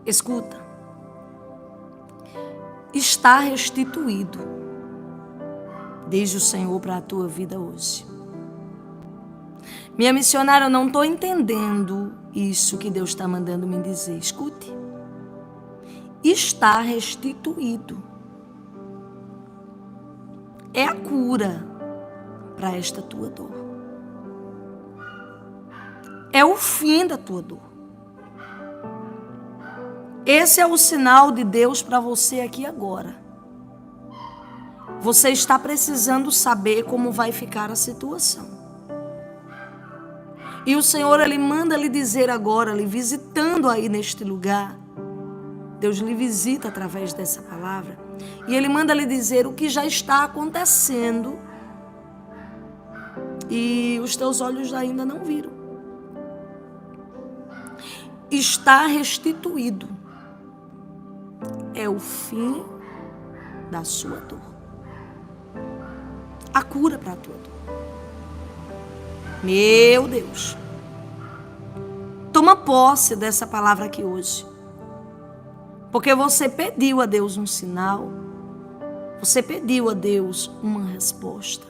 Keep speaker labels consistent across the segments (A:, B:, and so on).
A: Escuta. Está restituído, diz o Senhor para a tua vida hoje. Minha missionária, eu não estou entendendo isso que Deus está mandando me dizer. Escute. Está restituído. É a cura para esta tua dor. É o fim da tua dor. Esse é o sinal de Deus para você aqui agora. Você está precisando saber como vai ficar a situação. E o Senhor, Ele manda lhe dizer agora, lhe visitando aí neste lugar. Deus lhe visita através dessa palavra. E Ele manda lhe dizer o que já está acontecendo. E os teus olhos ainda não viram. Está restituído. É o fim da sua dor. A cura para a tua dor. Meu Deus. Toma posse dessa palavra aqui hoje. Porque você pediu a Deus um sinal. Você pediu a Deus uma resposta.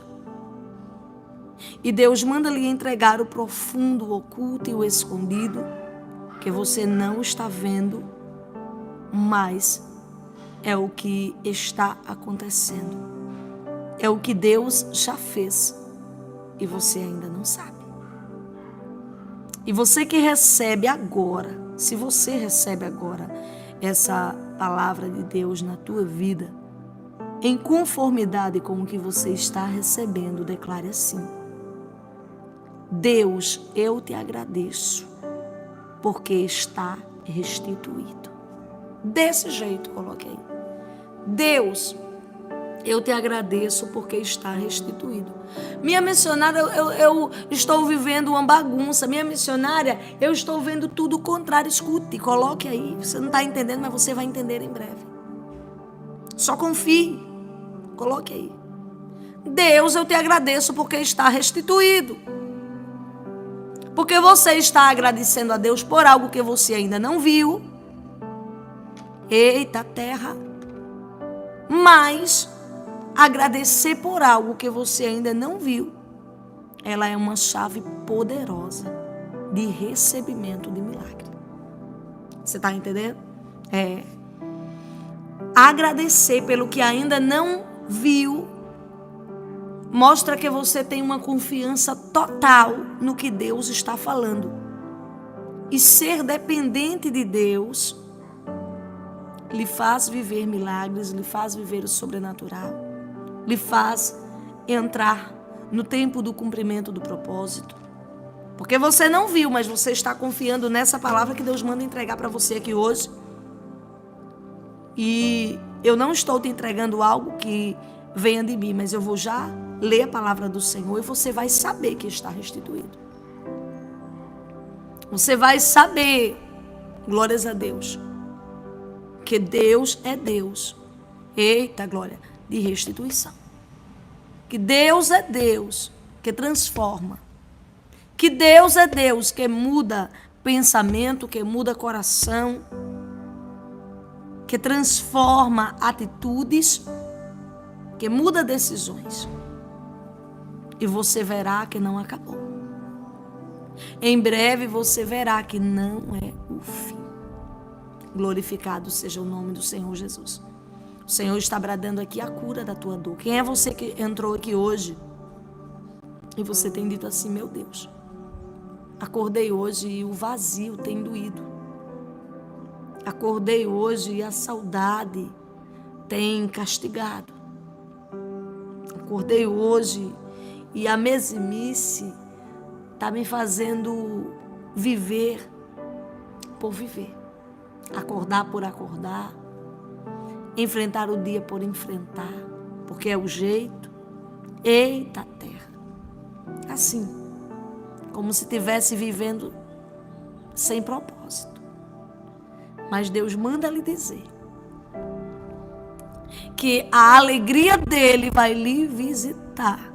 A: E Deus manda lhe entregar o profundo, o oculto e o escondido, que você não está vendo, mas é o que está acontecendo. É o que Deus já fez e você ainda não sabe. E você que recebe agora, se você recebe agora essa palavra de Deus na tua vida, em conformidade com o que você está recebendo, declare assim: Deus, eu te agradeço, porque está restituído. Desse jeito, coloque aí. Deus, eu te agradeço porque está restituído. Minha missionária, eu estou vivendo uma bagunça. Minha missionária, eu estou vendo tudo o contrário. Escute, coloque aí. Você não está entendendo, mas você vai entender em breve. Só confie. Coloque aí. Deus, eu te agradeço porque está restituído. Porque você está agradecendo a Deus por algo que você ainda não viu. Eita terra. Mas agradecer por algo que você ainda não viu, ela é uma chave poderosa de recebimento de milagre. Você está entendendo? Agradecer pelo que ainda não viu mostra que você tem uma confiança total no que Deus está falando. E ser dependente de Deus lhe faz viver milagres, lhe faz viver o sobrenatural, lhe faz entrar no tempo do cumprimento do propósito. Porque você não viu, mas você está confiando nessa palavra que Deus manda entregar para você aqui hoje. E eu não estou te entregando algo que venha de mim, mas eu vou já ler a palavra do Senhor e você vai saber que está restituído. Você vai saber, glórias a Deus, que Deus é Deus. Eita glória, de restituição. Que Deus é Deus que transforma. Que Deus é Deus que muda pensamento, que muda coração, que transforma atitudes, que muda decisões. E você verá que não acabou. Em breve você verá que não é o fim. Glorificado seja o nome do Senhor Jesus. O Senhor está bradando aqui a cura da tua dor. Quem é você que entrou aqui hoje e você tem dito assim: meu Deus, acordei hoje e o vazio tem doído. Acordei hoje e a saudade tem castigado. Acordei hoje e a mesmice está me fazendo viver por viver. Acordar por acordar. Enfrentar o dia por enfrentar. Porque é o jeito. Eita terra. Assim. Como se estivesse vivendo sem propósito. Mas Deus manda lhe dizer que a alegria dele vai lhe visitar.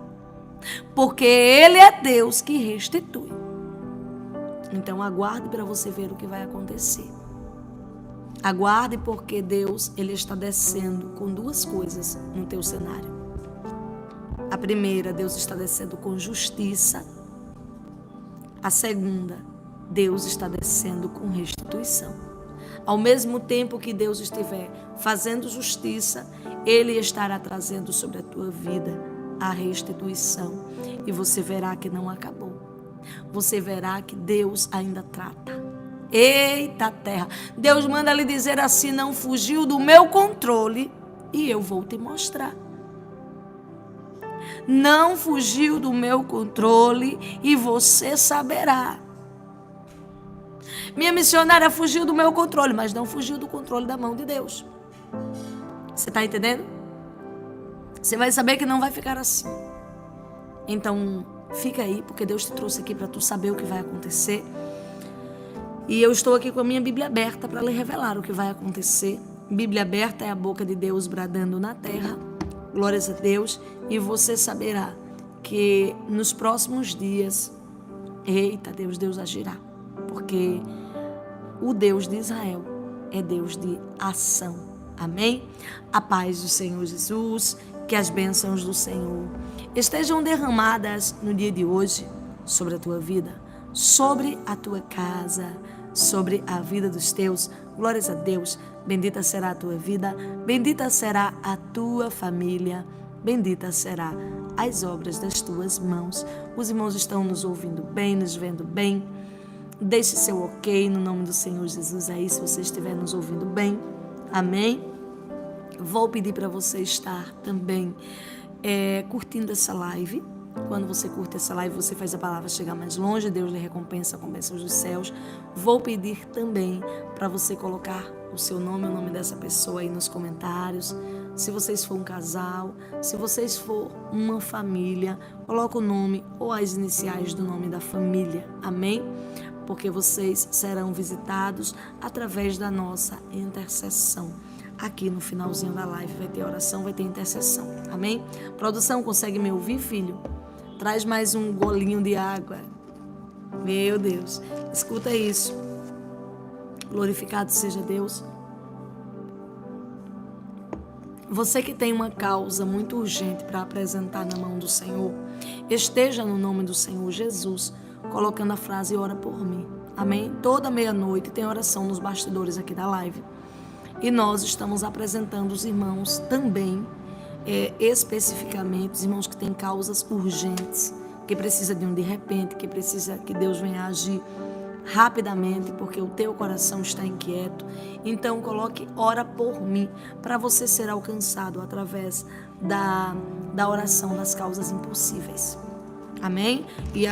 A: Porque ele é Deus que restitui. Então aguarde para você ver o que vai acontecer. Aguarde, porque Deus, ele está descendo com duas coisas no teu cenário. A primeira, Deus está descendo com justiça. A segunda, Deus está descendo com restituição. Ao mesmo tempo que Deus estiver fazendo justiça, Ele estará trazendo sobre a tua vida a restituição. E você verá que não acabou. Você verá que Deus ainda trata. Eita terra! Deus manda lhe dizer assim: não fugiu do meu controle e eu vou te mostrar. Não fugiu do meu controle e você saberá. Minha missionária fugiu do meu controle, mas não fugiu do controle da mão de Deus. Você está entendendo? Você vai saber que não vai ficar assim. Então, fica aí, porque Deus te trouxe aqui para tu saber o que vai acontecer. E eu estou aqui com a minha Bíblia aberta para lhe revelar o que vai acontecer. Bíblia aberta é a boca de Deus bradando na terra. Glórias a Deus. E você saberá que nos próximos dias, eita Deus, Deus agirá. Porque o Deus de Israel é Deus de ação. Amém? A paz do Senhor Jesus, que as bênçãos do Senhor estejam derramadas no dia de hoje sobre a tua vida, sobre a tua casa, sobre a vida dos teus. Glórias a Deus. Bendita será a tua vida, bendita será a tua família, bendita será as obras das tuas mãos. Os irmãos estão nos ouvindo bem, nos vendo bem. Deixe seu ok no nome do Senhor Jesus aí, se você estiver nos ouvindo bem. Amém? Vou pedir para você estar também curtindo essa live. Quando você curte essa live, você faz a palavra chegar mais longe. Deus lhe recompensa com bênçãos dos céus. Vou pedir também para você colocar o seu nome, o nome dessa pessoa aí nos comentários. Se vocês for um casal, se vocês for uma família, coloca o nome ou as iniciais do nome da família. Amém? Porque vocês serão visitados através da nossa intercessão. Aqui no finalzinho da live vai ter oração, vai ter intercessão. Amém? Produção, consegue me ouvir, filho? Traz mais um golinho de água. Meu Deus, escuta isso. Glorificado seja Deus. Você que tem uma causa muito urgente para apresentar na mão do Senhor, esteja no nome do Senhor Jesus, colocando a frase ora por mim. Amém? Toda meia-noite tem oração nos bastidores aqui da live. E nós estamos apresentando os irmãos também, especificamente, os irmãos que têm causas urgentes, que precisa de um de repente, que precisa que Deus venha agir rapidamente, porque o teu coração está inquieto. Então coloque ora por mim, para você ser alcançado através da oração das causas impossíveis. Amém? E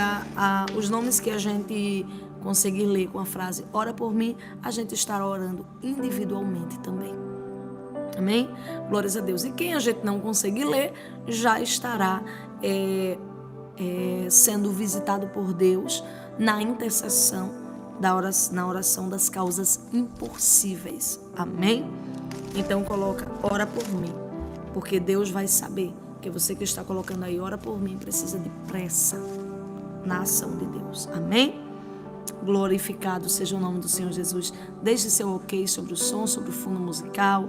A: os nomes que a gente conseguir ler com a frase ora por mim, a gente estará orando individualmente também. Amém? Glórias a Deus. E quem a gente não conseguir ler, já estará sendo visitado por Deus na intercessão, na oração das causas impossíveis. Amém? Então coloca ora por mim, porque Deus vai saber que você que está colocando aí ora por mim precisa de pressa na ação de Deus. Amém? Glorificado seja o nome do Senhor Jesus. Deixe seu ok sobre o som, sobre o fundo musical,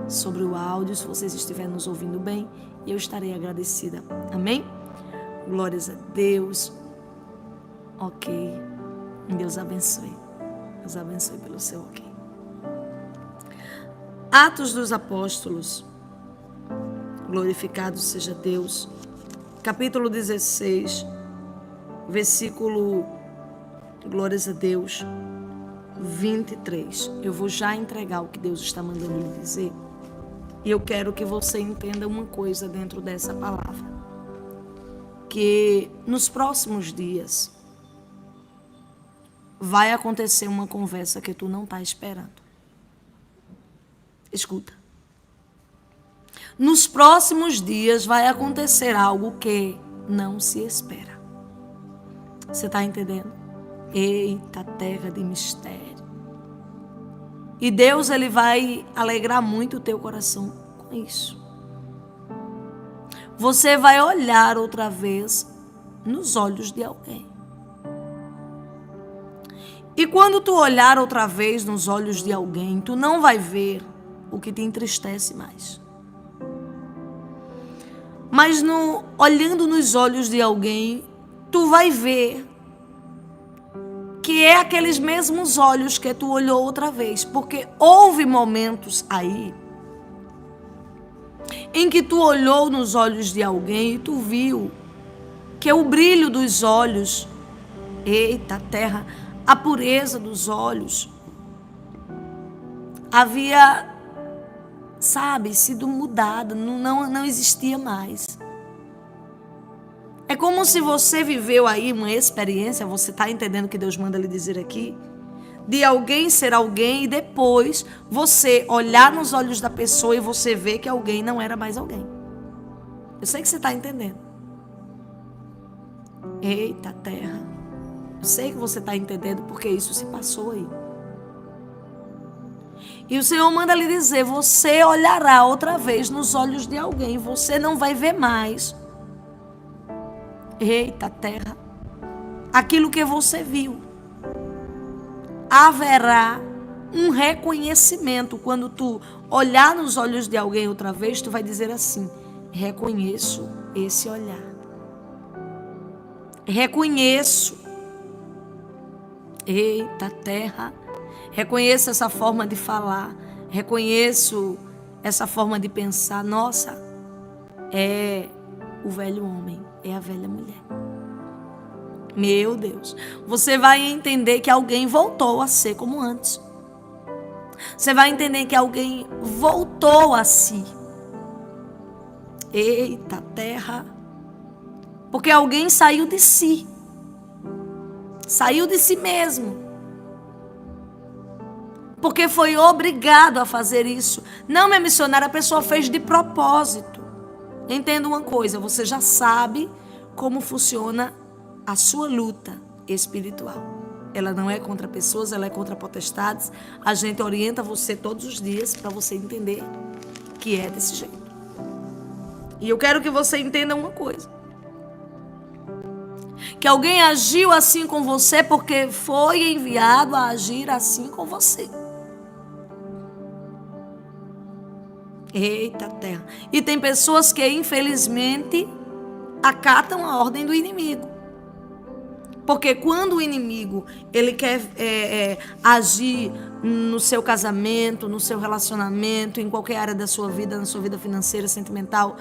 A: sobre o áudio, se vocês estiverem nos ouvindo bem, e eu estarei agradecida. Amém? Glórias a Deus. Ok. Deus abençoe. Deus abençoe pelo seu ok. Atos dos Apóstolos. Glorificado seja Deus. Capítulo 16, versículo, glórias a Deus, 23. Eu vou já entregar o que Deus está mandando lhe dizer. E eu quero que você entenda uma coisa dentro dessa palavra. Que nos próximos dias vai acontecer uma conversa que tu não está esperando. Escuta. Nos próximos dias vai acontecer algo que não se espera. Você está entendendo? Eita, terra de mistério. E Deus, ele vai alegrar muito o teu coração com isso. Você vai olhar outra vez nos olhos de alguém. E quando tu olhar outra vez nos olhos de alguém, tu não vai ver o que te entristece mais. Mas olhando nos olhos de alguém, tu vai ver que é aqueles mesmos olhos que tu olhou outra vez. Porque houve momentos aí em que tu olhou nos olhos de alguém e tu viu que o brilho dos olhos, eita terra, a pureza dos olhos, havia, sabe, sido mudada, não existia mais. É como se você viveu aí uma experiência, você está entendendo o que Deus manda lhe dizer aqui? De alguém ser alguém e depois você olhar nos olhos da pessoa e você ver que alguém não era mais alguém. Eu sei que você está entendendo. Eita terra. Eu sei que você está entendendo porque isso se passou aí. E o Senhor manda lhe dizer, você olhará outra vez nos olhos de alguém, você não vai ver mais. Eita terra. Aquilo que você viu. Haverá um reconhecimento. Quando tu olhar nos olhos de alguém outra vez, tu vai dizer assim, reconheço esse olhar. Reconheço. Eita terra. Reconheço essa forma de falar. Reconheço essa forma de pensar. Nossa, é o velho homem, é a velha mulher. Meu Deus. Você vai entender que alguém voltou a ser como antes. Você vai entender que alguém voltou a si. Eita terra. Porque alguém saiu de si. Saiu de si mesmo. Porque foi obrigado a fazer isso. Não, minha missionária, a pessoa fez de propósito. Entenda uma coisa, você já sabe como funciona a sua luta espiritual. Ela não é contra pessoas, ela é contra potestades. A gente orienta você todos os dias para você entender que é desse jeito. E eu quero que você entenda uma coisa. Que alguém agiu assim com você porque foi enviado a agir assim com você. Eita terra. E tem pessoas que infelizmente acatam a ordem do inimigo. Porque quando o inimigo ele quer agir no seu casamento, no seu relacionamento, em qualquer área da sua vida, na sua vida financeira, sentimental,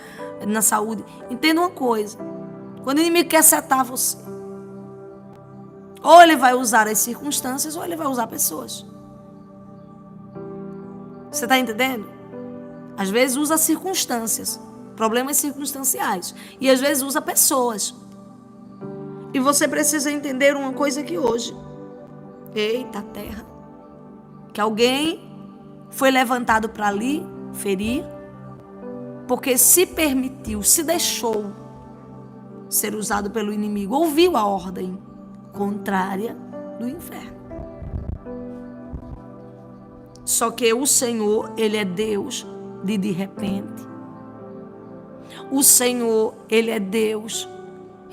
A: na saúde, entenda uma coisa. Quando o inimigo quer setar você, ou ele vai usar as circunstâncias, ou ele vai usar pessoas. Você está entendendo? Às vezes usa circunstâncias, problemas circunstanciais. E às vezes usa pessoas. E você precisa entender uma coisa aqui hoje. Eita terra. Que alguém foi levantado para ali ferir, porque se permitiu, se deixou ser usado pelo inimigo, ouviu a ordem contrária do inferno. Só que o Senhor, Ele é Deus de repente. O Senhor, Ele é Deus,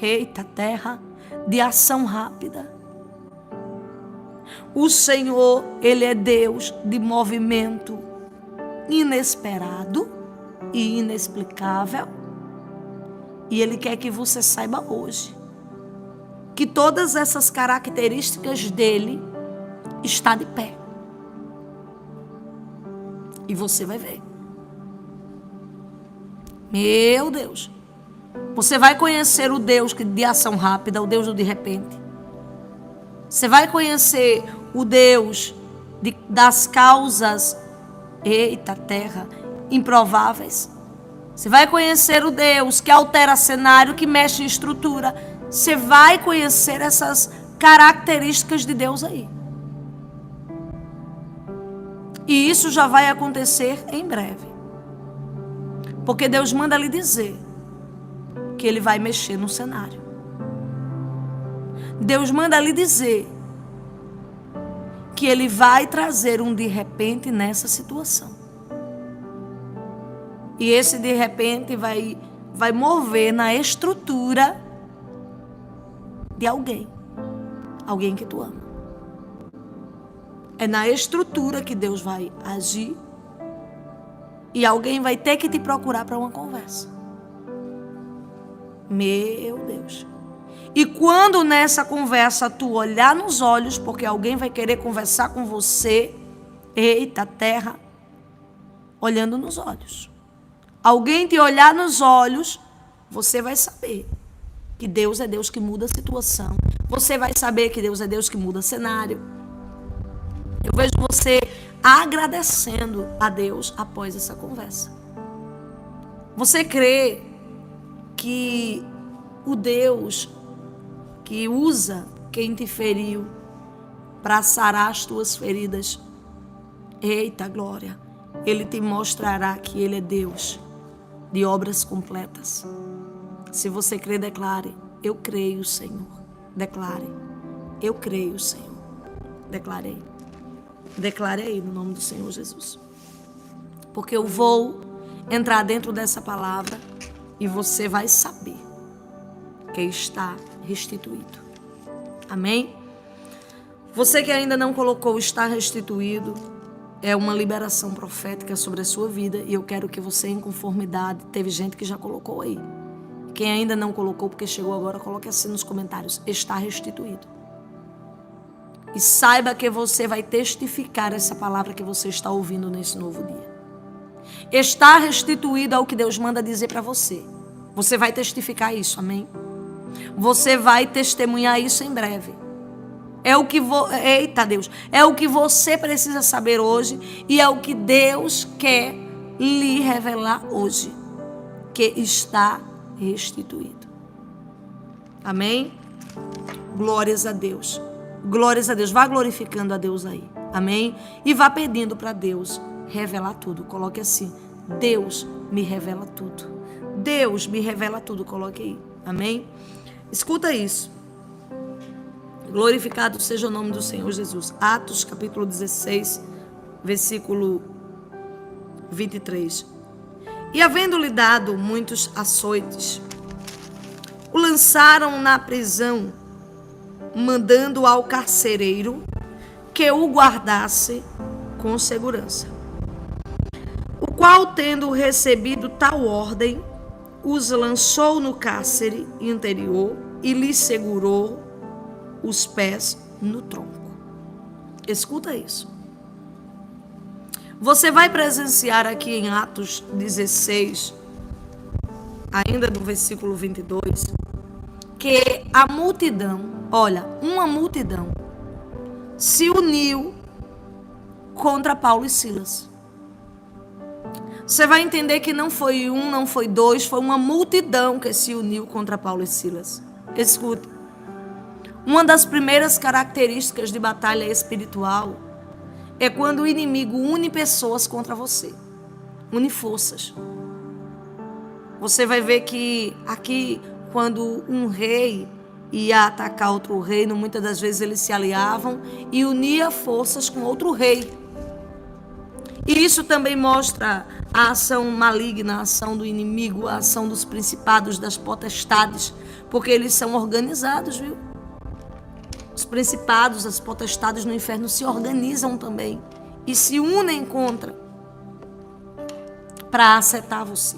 A: eita terra, de ação rápida. O Senhor, Ele é Deus de movimento inesperado e inexplicável. E Ele quer que você saiba hoje que todas essas características dEle estão de pé. E você vai ver. Meu Deus. Você vai conhecer o Deus de ação rápida, o Deus do de repente. Você vai conhecer o Deus das causas, eita terra, improváveis. Você vai conhecer o Deus que altera cenário, que mexe em estrutura. Você vai conhecer essas características de Deus aí. E isso já vai acontecer em breve. Porque Deus manda lhe dizer que Ele vai mexer no cenário. Deus manda lhe dizer que Ele vai trazer um de repente nessa situação. E esse de repente vai mover na estrutura de alguém. Alguém que tu ama. É na estrutura que Deus vai agir. E alguém vai ter que te procurar para uma conversa. Meu Deus. E quando nessa conversa tu olhar nos olhos, porque alguém vai querer conversar com você, eita terra, olhando nos olhos. Alguém te olhar nos olhos, você vai saber que Deus é Deus que muda a situação. Você vai saber que Deus é Deus que muda cenário. Eu vejo você agradecendo a Deus após essa conversa. Você crê que o Deus que usa quem te feriu para sarar as tuas feridas, eita glória, Ele te mostrará que Ele é Deus de obras completas. Se você crê, declare: eu creio, Senhor. Declare: eu creio, Senhor. Declarei. Declarei no nome do Senhor Jesus. Porque eu vou entrar dentro dessa palavra e você vai saber que está restituído. Amém? Você que ainda não colocou está restituído, é uma liberação profética sobre a sua vida e eu quero que você, em conformidade, teve gente que já colocou aí. Quem ainda não colocou, porque chegou agora, coloque assim nos comentários: está restituído. E saiba que você vai testificar essa palavra que você está ouvindo nesse novo dia. Está restituído ao que Deus manda dizer para você. Você vai testificar isso, amém? Você vai testemunhar isso em breve. Eita Deus, é o que você precisa saber hoje e é o que Deus quer lhe revelar hoje, que está restituído. Amém? Glórias a Deus. Glórias a Deus. Vá glorificando a Deus aí. Amém? E vá pedindo para Deus revelar tudo. Coloque assim: Deus me revela tudo. Deus me revela tudo. Coloque aí. Amém? Escuta isso. Glorificado seja o nome do Senhor Jesus. Atos capítulo 16, versículo 23. E havendo-lhe dado muitos açoites, o lançaram na prisão, mandando ao carcereiro que o guardasse com segurança. O qual, tendo recebido tal ordem, os lançou no cárcere interior e lhe segurou os pés no tronco. Escuta isso. Você vai presenciar aqui em Atos 16, ainda no versículo 22, que a multidão, olha, uma multidão se uniu contra Paulo e Silas. Você vai entender que não foi um, não foi dois, foi uma multidão que se uniu contra Paulo e Silas. Escuta. Uma das primeiras características de batalha espiritual é quando o inimigo une pessoas contra você. Une forças. Você vai ver que aqui, quando um rei ia atacar outro reino, muitas das vezes eles se aliavam e unia forças com outro rei. E isso também mostra a ação maligna, a ação do inimigo, a ação dos principados, das potestades, porque eles são organizados, viu? Os principados, as potestades no inferno se organizam também e se unem contra para acertar você.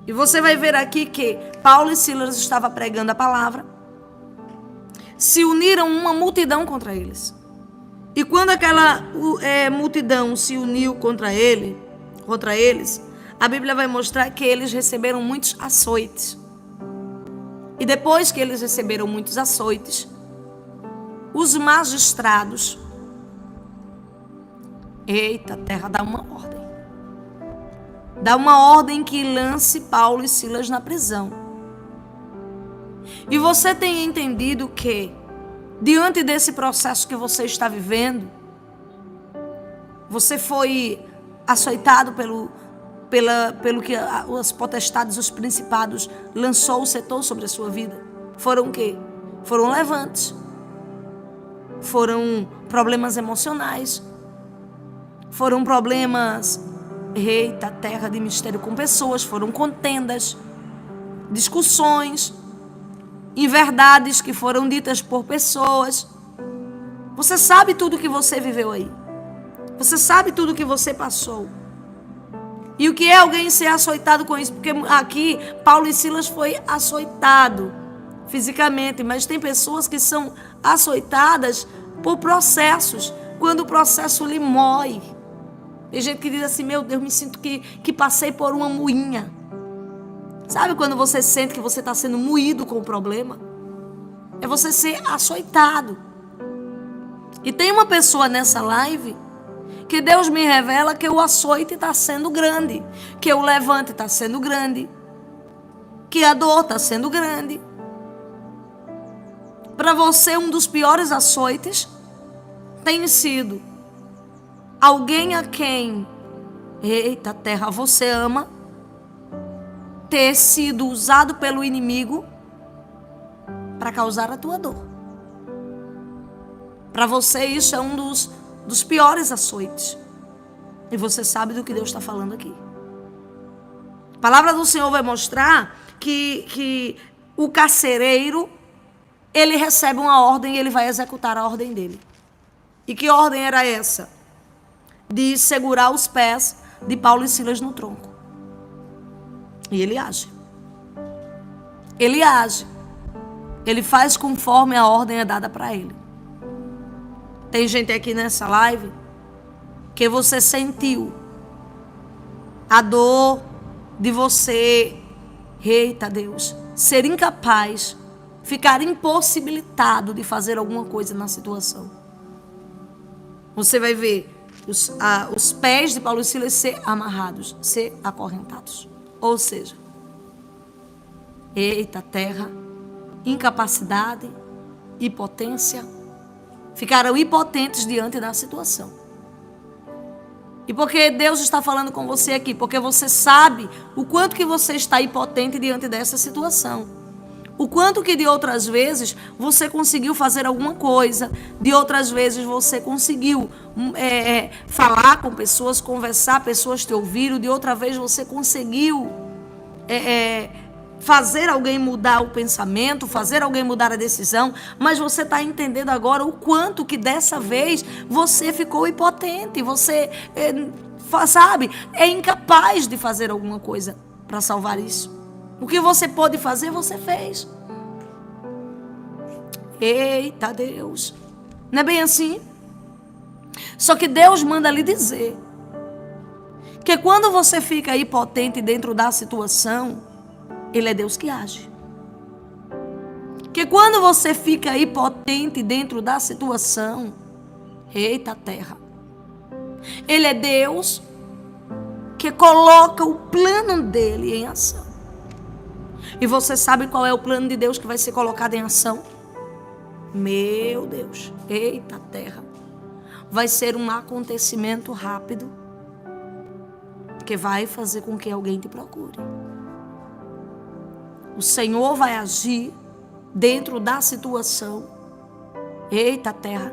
A: E você vai ver aqui que Paulo e Silas estavam pregando a palavra, se uniram uma multidão contra eles. E quando aquela multidão se uniu contra eles, a Bíblia vai mostrar que eles receberam muitos açoites. E depois que eles receberam muitos açoites, os magistrados, eita terra, dá uma ordem. Dá uma ordem que lance Paulo e Silas na prisão. E você tem entendido que, diante desse processo que você está vivendo, você foi açoitado pelo que as potestades, os principados lançou o setor sobre a sua vida. Foram o quê? Foram levantes. Foram problemas emocionais. Foram problemas, eita, terra de mistério com pessoas. Foram contendas, discussões, inverdades que foram ditas por pessoas. Você sabe tudo que você viveu aí. Você sabe tudo que você passou. E o que é alguém ser açoitado com isso? Porque aqui Paulo e Silas foi açoitado fisicamente, mas tem pessoas que são açoitadas por processos, quando o processo lhe mói. Tem gente que diz assim, meu Deus, me sinto que passei por uma moinha. Sabe quando você sente que você está sendo moído com o problema? É você ser açoitado. E tem uma pessoa nessa live que Deus me revela que o açoite está sendo grande, que o levante está sendo grande, que a dor está sendo grande. Para você, um dos piores açoites tem sido alguém a quem, eita terra, você ama, ter sido usado pelo inimigo para causar a tua dor. Para você, isso é um dos piores açoites. E você sabe do que Deus está falando aqui. A palavra do Senhor vai mostrar que o carcereiro, ele recebe uma ordem e ele vai executar a ordem dele. E que ordem era essa? De segurar os pés de Paulo e Silas no tronco. E ele age. Ele age. Ele faz conforme a ordem é dada para ele. Tem gente aqui nessa live que você sentiu a dor de você, eita Deus, ser incapaz, ficar impossibilitado de fazer alguma coisa na situação. Você vai ver os pés de Paulo e Silas ser amarrados, ser acorrentados. Ou seja, eita terra, incapacidade, impotência, ficaram impotentes diante da situação. E porque Deus está falando com você aqui? Porque você sabe o quanto que você está impotente diante dessa situação. O quanto que de outras vezes você conseguiu fazer alguma coisa, de outras vezes você conseguiu falar com pessoas, conversar, pessoas te ouviram, de outra vez você conseguiu fazer alguém mudar o pensamento, fazer alguém mudar a decisão, mas você está entendendo agora o quanto que dessa vez você ficou impotente, você, sabe, é incapaz de fazer alguma coisa para salvar isso. O que você pôde fazer, você fez. Eita Deus, não é bem assim? Só que Deus manda lhe dizer que quando você fica impotente dentro da situação, Ele é Deus que age. Que quando você fica impotente dentro da situação, eita terra, Ele é Deus que coloca o plano dele em ação. E você sabe qual é o plano de Deus que vai ser colocado em ação? Meu Deus, eita terra, vai ser um acontecimento rápido que vai fazer com que alguém te procure. O Senhor vai agir dentro da situação, eita terra,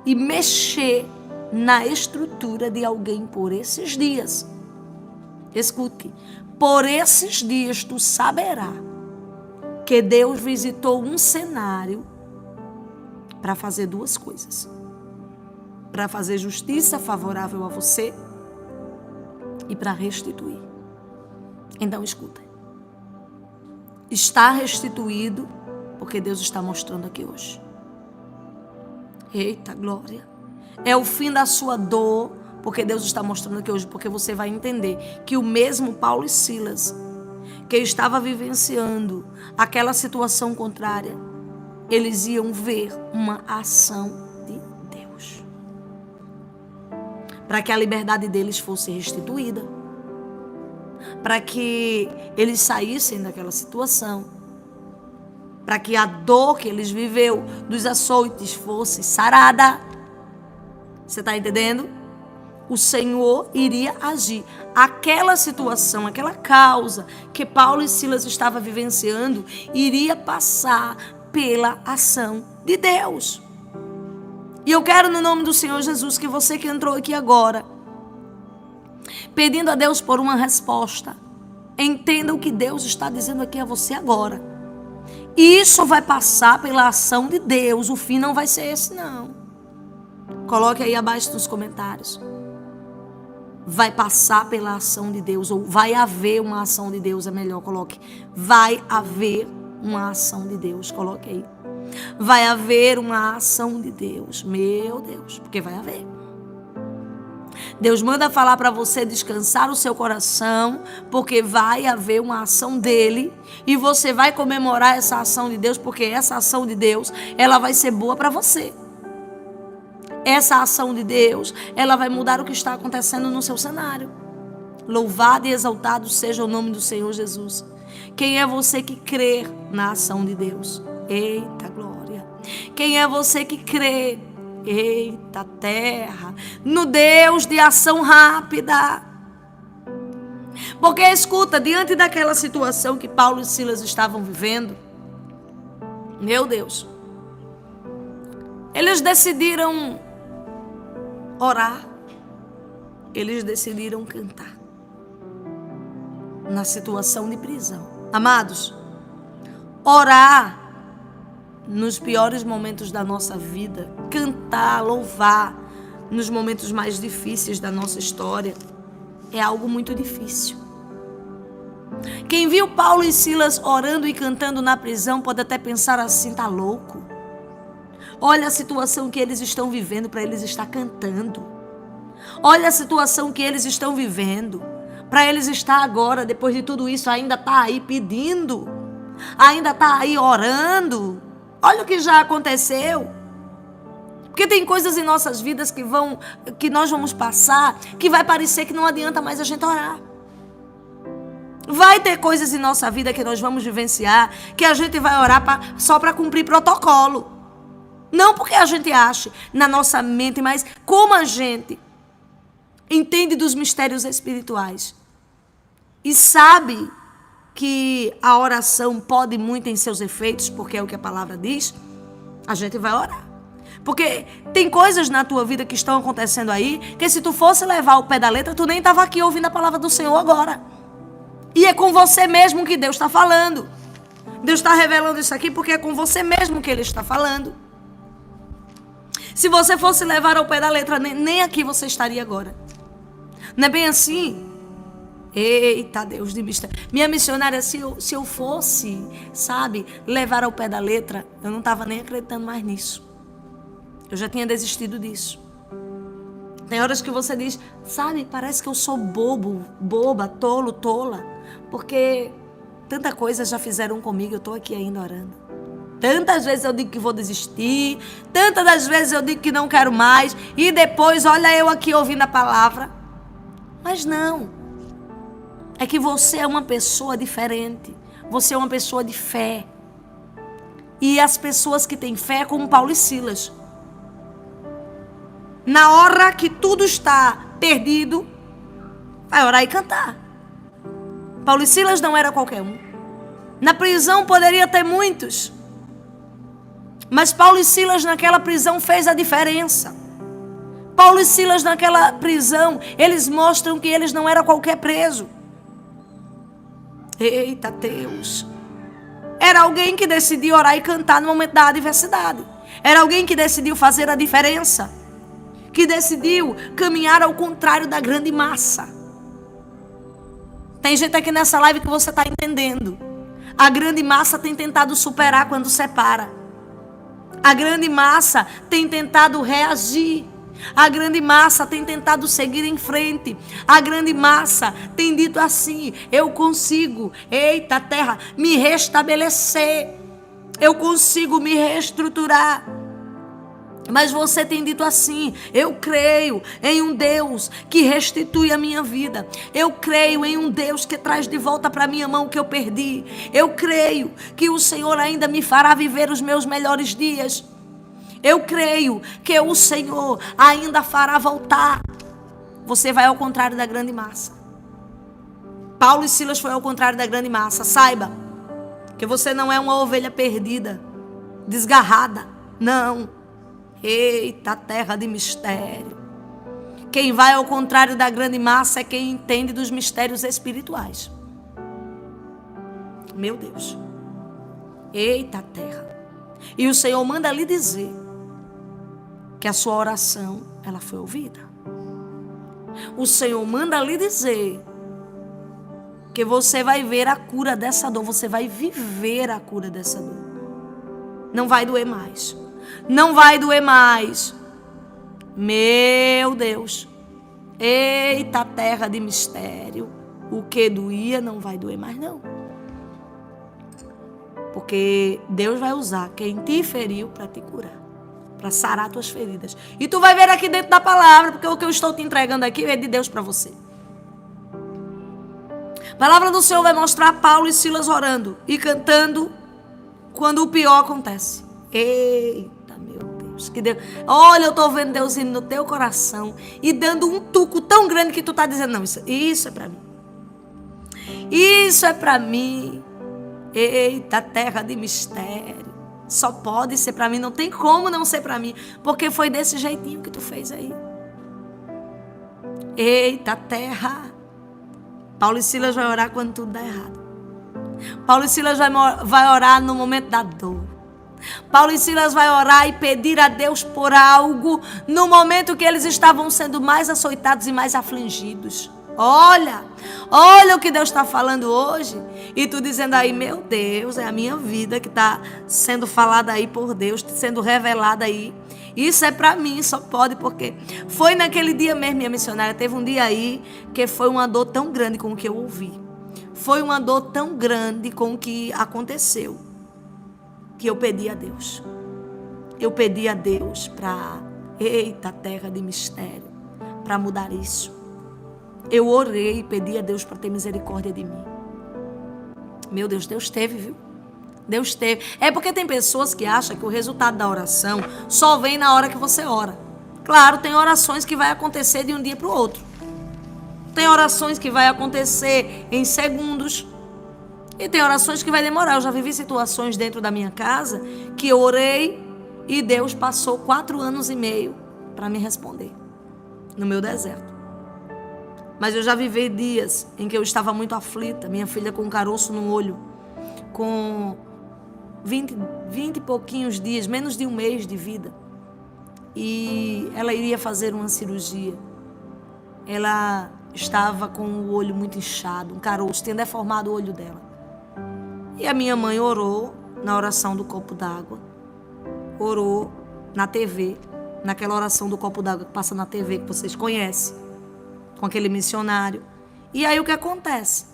A: e mexer na estrutura de alguém por esses dias. Escute, por esses dias tu saberá que Deus visitou um cenário para fazer duas coisas. Para fazer justiça favorável a você e para restituir. Então escuta. Está restituído porque Deus está mostrando aqui hoje. Eita glória. É o fim da sua dor porque Deus está mostrando aqui hoje. Porque você vai entender que o mesmo Paulo e Silas que estava vivenciando aquela situação contrária, eles iam ver uma ação de Deus para que a liberdade deles fosse restituída, para que eles saíssem daquela situação, para que a dor que eles viveu dos açoites fosse sarada. Você está entendendo? O Senhor iria agir. Aquela situação, aquela causa que Paulo e Silas estavam vivenciando, iria passar pela ação de Deus. E eu quero, no nome do Senhor Jesus, que você que entrou aqui agora, pedindo a Deus por uma resposta, entenda o que Deus está dizendo aqui a você agora. Isso vai passar pela ação de Deus. O fim não vai ser esse, não. Coloque aí abaixo nos comentários. Vai passar pela ação de Deus, ou vai haver uma ação de Deus, é melhor, coloque. Vai haver uma ação de Deus, coloque aí. Vai haver uma ação de Deus, meu Deus, porque vai haver. Deus manda falar para você descansar o seu coração, porque vai haver uma ação dele, e você vai comemorar essa ação de Deus, porque essa ação de Deus, ela vai ser boa para você. Essa ação de Deus, ela vai mudar o que está acontecendo no seu cenário. Louvado e exaltado seja o nome do Senhor Jesus. Quem é você que crê na ação de Deus? Eita glória! Quem é você que crê? Eita terra! No Deus de ação rápida. Porque escuta, diante daquela situação que Paulo e Silas estavam vivendo, meu Deus, eles decidiram orar, eles decidiram cantar na situação de prisão. Amados, orar nos piores momentos da nossa vida, cantar, louvar nos momentos mais difíceis da nossa história, é algo muito difícil. Quem viu Paulo e Silas orando e cantando na prisão pode até pensar assim, tá louco? Olha a situação que eles estão vivendo para eles estar cantando. Olha a situação que eles estão vivendo para eles estar agora, depois de tudo isso, ainda tá aí pedindo, ainda tá aí orando. Olha o que já aconteceu. Porque tem coisas em nossas vidas que nós vamos passar, que vai parecer que não adianta mais a gente orar. Vai ter coisas em nossa vida que nós vamos vivenciar, que a gente vai orar só para cumprir protocolo. Não porque a gente ache na nossa mente, mas como a gente entende dos mistérios espirituais e sabe que a oração pode muito em seus efeitos, porque é o que a palavra diz, a gente vai orar. Porque tem coisas na tua vida que estão acontecendo aí, que se tu fosse levar o pé da letra, tu nem estava aqui ouvindo a palavra do Senhor agora. E é com você mesmo que Deus está falando. Deus está revelando isso aqui porque é com você mesmo que Ele está falando. Se você fosse levar ao pé da letra, nem aqui você estaria agora. Não é bem assim? Eita, Deus de mistério. Minha missionária, se eu fosse, sabe, levar ao pé da letra, eu não estava nem acreditando mais nisso. Eu já tinha desistido disso. Tem horas que você diz, sabe, parece que eu sou bobo, boba, tolo, tola. Porque tanta coisa já fizeram comigo, eu estou aqui ainda orando. Tantas vezes eu digo que vou desistir, tantas das vezes eu digo que não quero mais, e depois olha eu aqui ouvindo a palavra. Mas não, é que você é uma pessoa diferente, você é uma pessoa de fé. E as pessoas que têm fé é como Paulo e Silas. Na hora que tudo está perdido, vai orar e cantar. Paulo e Silas não era qualquer um. Na prisão poderia ter muitos, mas Paulo e Silas naquela prisão fez a diferença. Paulo e Silas naquela prisão, eles mostram que eles não eram qualquer preso. Eita Deus! Era alguém que decidiu orar e cantar no momento da adversidade. Era alguém que decidiu fazer a diferença. Que decidiu caminhar ao contrário da grande massa. Tem gente aqui nessa live que você está entendendo. A grande massa tem tentado superar quando separa. A grande massa tem tentado reagir. A grande massa tem tentado seguir em frente. A grande massa tem dito assim, eu consigo, eita terra, me restabelecer. Eu consigo me reestruturar. Mas você tem dito assim, eu creio em um Deus que restitui a minha vida. Eu creio em um Deus que traz de volta para minha mão o que eu perdi. Eu creio que o Senhor ainda me fará viver os meus melhores dias. Eu creio que o Senhor ainda fará voltar. Você vai ao contrário da grande massa. Paulo e Silas foi ao contrário da grande massa. Saiba que você não é uma ovelha perdida, desgarrada. Não. Eita, terra de mistério. Quem vai ao contrário da grande massa é quem entende dos mistérios espirituais. Meu Deus. Eita, terra. E o Senhor manda lhe dizer que a sua oração, ela foi ouvida. O Senhor manda lhe dizer que você vai ver a cura dessa dor, você vai viver a cura dessa dor. Não vai doer mais. Não vai doer mais. Meu Deus. Eita terra de mistério. O que doía não vai doer mais não. Porque Deus vai usar quem te feriu para te curar. Para sarar tuas feridas. E tu vai ver aqui dentro da palavra, porque o que eu estou te entregando aqui é de Deus para você. A palavra do Senhor vai mostrar Paulo e Silas orando e cantando quando o pior acontece. Eita, meu Deus, que Deus. Olha, eu estou vendo Deus indo no teu coração e dando um tuco tão grande que tu está dizendo, não, isso é para mim. Isso é para mim. Eita, terra de mistério. Só pode ser para mim, não tem como não ser para mim, porque foi desse jeitinho que tu fez aí. Eita, terra. Paulo e Silas vai orar quando tudo dá errado. Paulo e Silas vai orar no momento da dor. Paulo e Silas vai orar e pedir a Deus por algo no momento que eles estavam sendo mais açoitados e mais afligidos. Olha o que Deus está falando hoje. E tu dizendo aí, meu Deus, é a minha vida que está sendo falada aí por Deus, sendo revelada aí. Isso é para mim, só pode, porque foi naquele dia mesmo, minha missionária, teve um dia aí que foi uma dor tão grande com o que eu ouvi. Foi uma dor tão grande com o que aconteceu, que eu pedi a Deus. Eu pedi a Deus para, eita terra de mistério, para mudar isso. Eu orei e pedi a Deus para ter misericórdia de mim. Meu Deus, Deus teve, viu? Deus teve. É porque tem pessoas que acham que o resultado da oração só vem na hora que você ora. Claro, tem orações que vai acontecer de um dia para o outro. Tem orações que vai acontecer em segundos. E tem orações que vai demorar. Eu já vivi situações dentro da minha casa que eu orei e Deus passou 4 anos e meio para me responder. No meu deserto. Mas eu já vivi dias em que eu estava muito aflita. Minha filha com um caroço no olho. Com 20 e pouquinhos dias, menos de um mês de vida. E ela iria fazer uma cirurgia. Ela estava com o olho muito inchado, um caroço, tinha deformado o olho dela. E a minha mãe orou na oração do copo d'água. Orou na TV, naquela oração do copo d'água que passa na TV, que vocês conhecem, com aquele missionário. E aí o que acontece?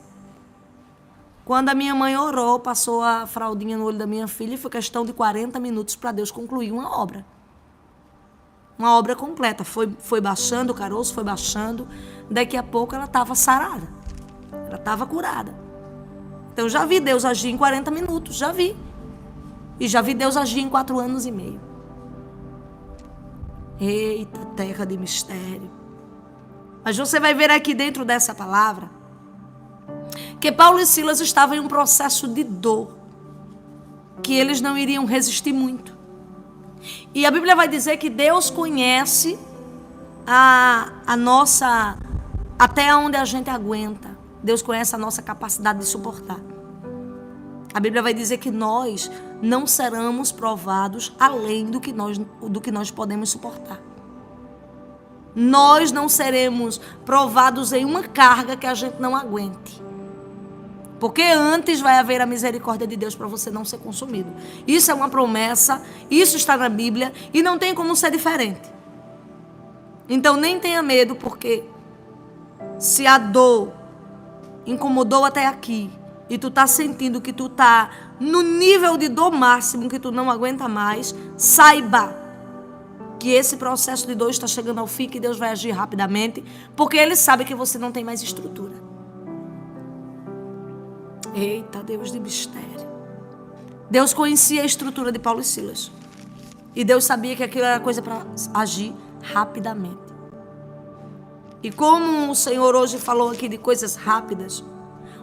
A: Quando a minha mãe orou, passou a fraldinha no olho da minha filha e foi questão de 40 minutos para Deus concluir uma obra. Uma obra completa. Foi baixando o caroço, foi baixando. Daqui a pouco ela estava sarada. Ela estava curada. Então já vi Deus agir em 40 minutos, já vi. E já vi Deus agir em 4 anos e meio. Eita, terra de mistério. Mas você vai ver aqui dentro dessa palavra que Paulo e Silas estavam em um processo de dor, que eles não iriam resistir muito. E a Bíblia vai dizer que Deus conhece a nossa, até onde a gente aguenta. Deus conhece a nossa capacidade de suportar. A Bíblia vai dizer que nós não seremos provados além do que nós podemos suportar. Nós não seremos provados em uma carga que a gente não aguente. Porque antes vai haver a misericórdia de Deus para você não ser consumido. Isso é uma promessa, isso está na Bíblia e não tem como ser diferente. Então nem tenha medo, porque se a dor incomodou até aqui e tu tá sentindo que tu tá no nível de dor máximo, que tu não aguenta mais, saiba que esse processo de dor está chegando ao fim, que Deus vai agir rapidamente, porque Ele sabe que você não tem mais estrutura. Eita, Deus de mistério. Deus conhecia a estrutura de Paulo e Silas. E Deus sabia que aquilo era coisa para agir rapidamente. E como o Senhor hoje falou aqui de coisas rápidas,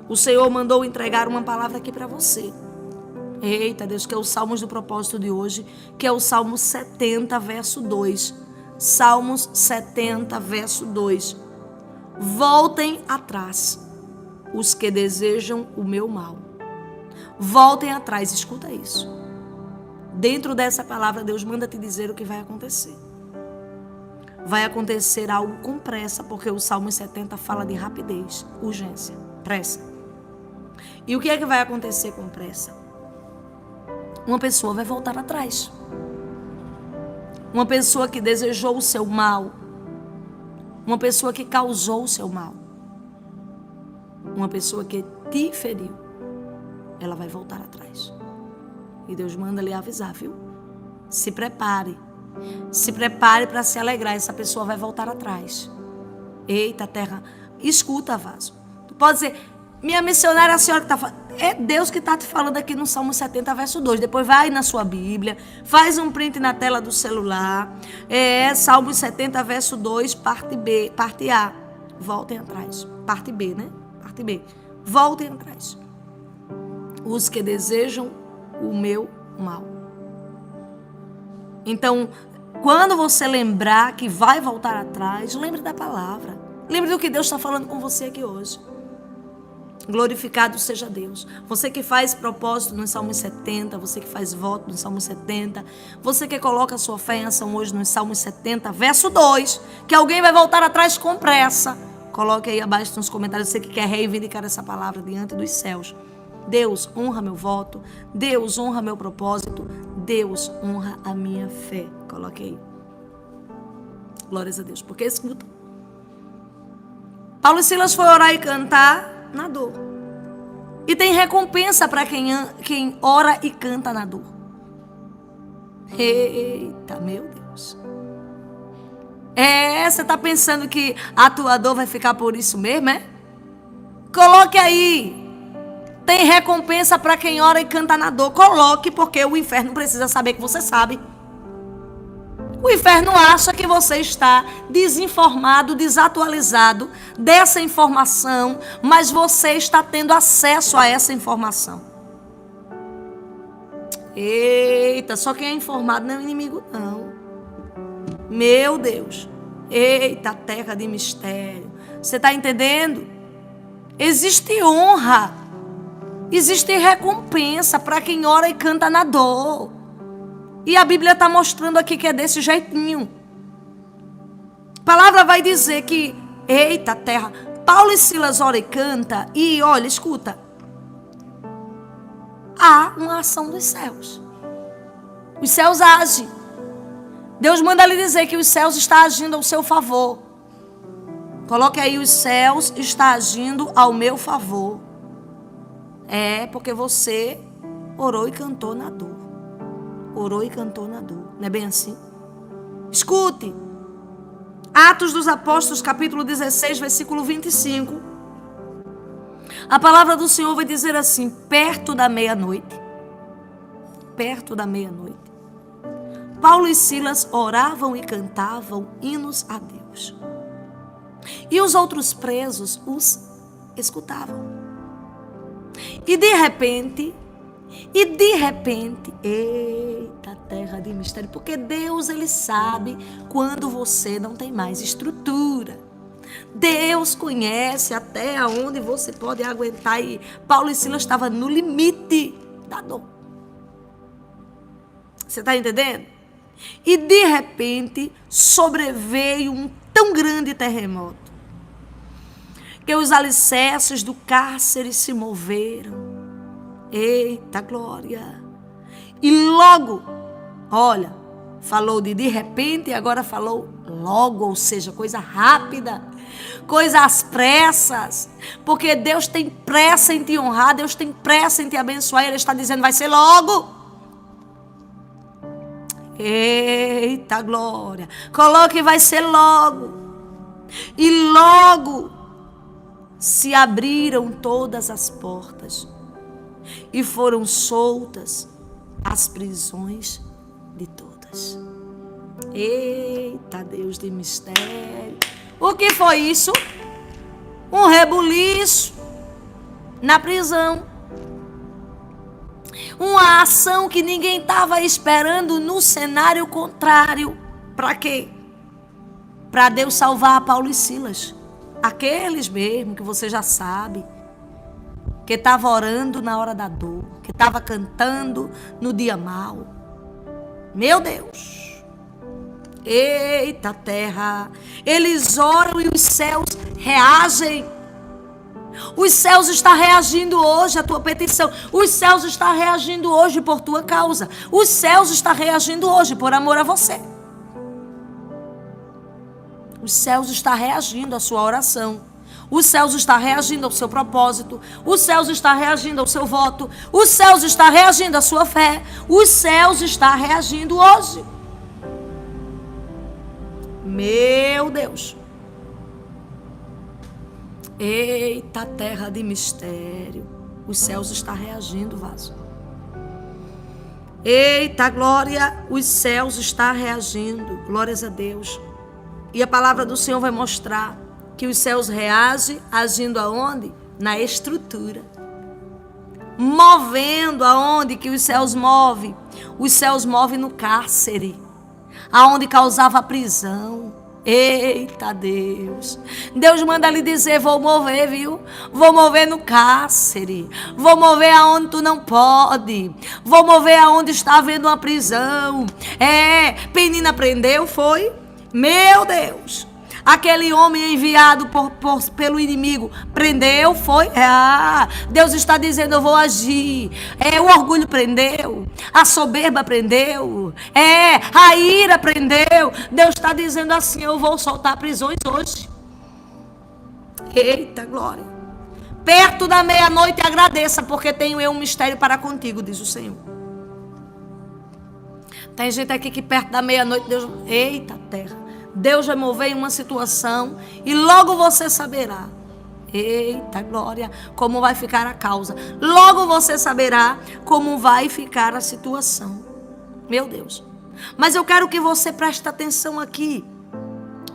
A: o Senhor mandou entregar uma palavra aqui para você. Eita, Deus, que é o Salmos do propósito de hoje, que é o Salmo 70, verso 2. Salmos 70, verso 2. Voltem atrás os que desejam o meu mal. Voltem atrás, escuta isso. Dentro dessa palavra, Deus manda te dizer o que vai acontecer. vai acontecer algo com pressa, porque o Salmo 70 fala de rapidez, urgência, pressa. E o que é que vai acontecer com pressa? Uma pessoa vai voltar atrás. Uma pessoa que desejou o seu mal. Uma pessoa que causou o seu mal. Uma pessoa que te feriu. Ela vai voltar atrás. E Deus manda lhe avisar, viu? Se prepare. Se prepare para se alegrar. Essa pessoa vai voltar atrás. Eita, terra. Escuta, vaso. Tu pode dizer, minha missionária, a senhora que está falando. É Deus que está te falando aqui no Salmo 70, verso 2. Depois vai na sua Bíblia, faz um print na tela do celular. Salmo 70, verso 2, parte B, parte A. Voltem atrás. Parte B, né? Parte B. Voltem atrás. Os que desejam o meu mal. Então, quando você lembrar que vai voltar atrás, lembre da palavra. Lembre do que Deus está falando com você aqui hoje. Glorificado seja Deus. Você que faz propósito no Salmo 70, você que faz voto no Salmo 70, você que coloca a sua fé em ação hoje no Salmo 70, verso 2, que alguém vai voltar atrás com pressa. Coloque aí abaixo nos comentários, você que quer reivindicar essa palavra diante dos céus. Deus honra meu voto, Deus honra meu propósito, Deus honra a minha fé. Coloque aí. Glórias a Deus. Porque escuta. Paulo e Silas foi orar e cantar na dor. E tem recompensa para quem ora e canta na dor. Eita, meu Deus. Você está pensando que a tua dor vai ficar por isso mesmo, é? Coloque aí. Tem recompensa para quem ora e canta na dor. Coloque, porque o inferno precisa saber que você sabe. O inferno acha que você está desinformado, desatualizado dessa informação, mas você está tendo acesso a essa informação. Eita, só quem é informado não é inimigo, não. Meu Deus. Eita, terra de mistério. Você está entendendo? Existe honra. Existe recompensa para quem ora e canta na dor. E a Bíblia está mostrando aqui que é desse jeitinho. A palavra vai dizer que, eita terra, Paulo e Silas ora e canta. E olha, escuta. Há uma ação dos céus. Os céus agem. Deus manda lhe dizer que os céus estão agindo ao seu favor. Coloque aí, os céus estão agindo ao meu favor. Porque você orou e cantou na dor. Orou e cantou na dor. Não é bem assim? Escute. Atos dos Apóstolos, capítulo 16, versículo 25. A palavra do Senhor vai dizer assim: perto da meia-noite, Paulo e Silas oravam e cantavam hinos a Deus. E os outros presos os escutavam. E de repente, eita terra de mistério, porque Deus, Ele sabe quando você não tem mais estrutura. Deus conhece até onde você pode aguentar. E Paulo e Silas estavam no limite da dor. Você está entendendo? E de repente sobreveio um tão grande terremoto que os alicerces do cárcere se moveram. Eita glória! E logo, olha, falou de repente e agora falou logo, ou seja, coisa rápida, coisa às pressas, porque Deus tem pressa em te honrar, Deus tem pressa em te abençoar, Ele está dizendo, vai ser logo. Eita glória! Coloque, vai ser logo. E logo se abriram todas as portas e foram soltas as prisões de todas. Eita Deus de mistério! O que foi isso? Um rebuliço na prisão. Uma ação que ninguém estava esperando no cenário contrário. Para quê? Para Deus salvar Paulo e Silas. Aqueles mesmo que você já sabe. Que estava orando na hora da dor. Que estava cantando no dia mau. Meu Deus. Eita terra, eles oram e os céus reagem. Os céus estão reagindo hoje à tua petição. Os céus estão reagindo hoje por tua causa. Os céus estão reagindo hoje por amor a você. Os céus estão reagindo à sua oração. Os céus estão reagindo ao seu propósito. Os céus estão reagindo ao seu voto. Os céus estão reagindo à sua fé. Os céus estão reagindo hoje. Meu Deus. Eita terra de mistério. Os céus estão reagindo, vaso. Eita glória, os céus estão reagindo. Glórias a Deus. E a palavra do Senhor vai mostrar que os céus reagem agindo aonde? Na estrutura. Movendo aonde que os céus movem? Os céus movem no cárcere, aonde causava prisão. Eita Deus. Deus manda lhe dizer, vou mover, viu? Vou mover no cárcere. Vou mover aonde tu não pode. Vou mover aonde está havendo uma prisão. Penina prendeu, foi? Meu Deus. Aquele homem enviado pelo inimigo prendeu, foi? Deus está dizendo, eu vou agir. O orgulho prendeu, a soberba prendeu, a ira prendeu. Deus está dizendo assim, eu vou soltar prisões hoje. Eita glória. Perto da meia-noite agradeça, porque tenho eu um mistério para contigo, diz o Senhor. Tem gente aqui que perto da meia-noite, Deus... Eita terra. Deus vai mover em uma situação e logo você saberá. Eita glória, como vai ficar a causa. Logo você saberá como vai ficar a situação. Meu Deus. Mas eu quero que você preste atenção aqui.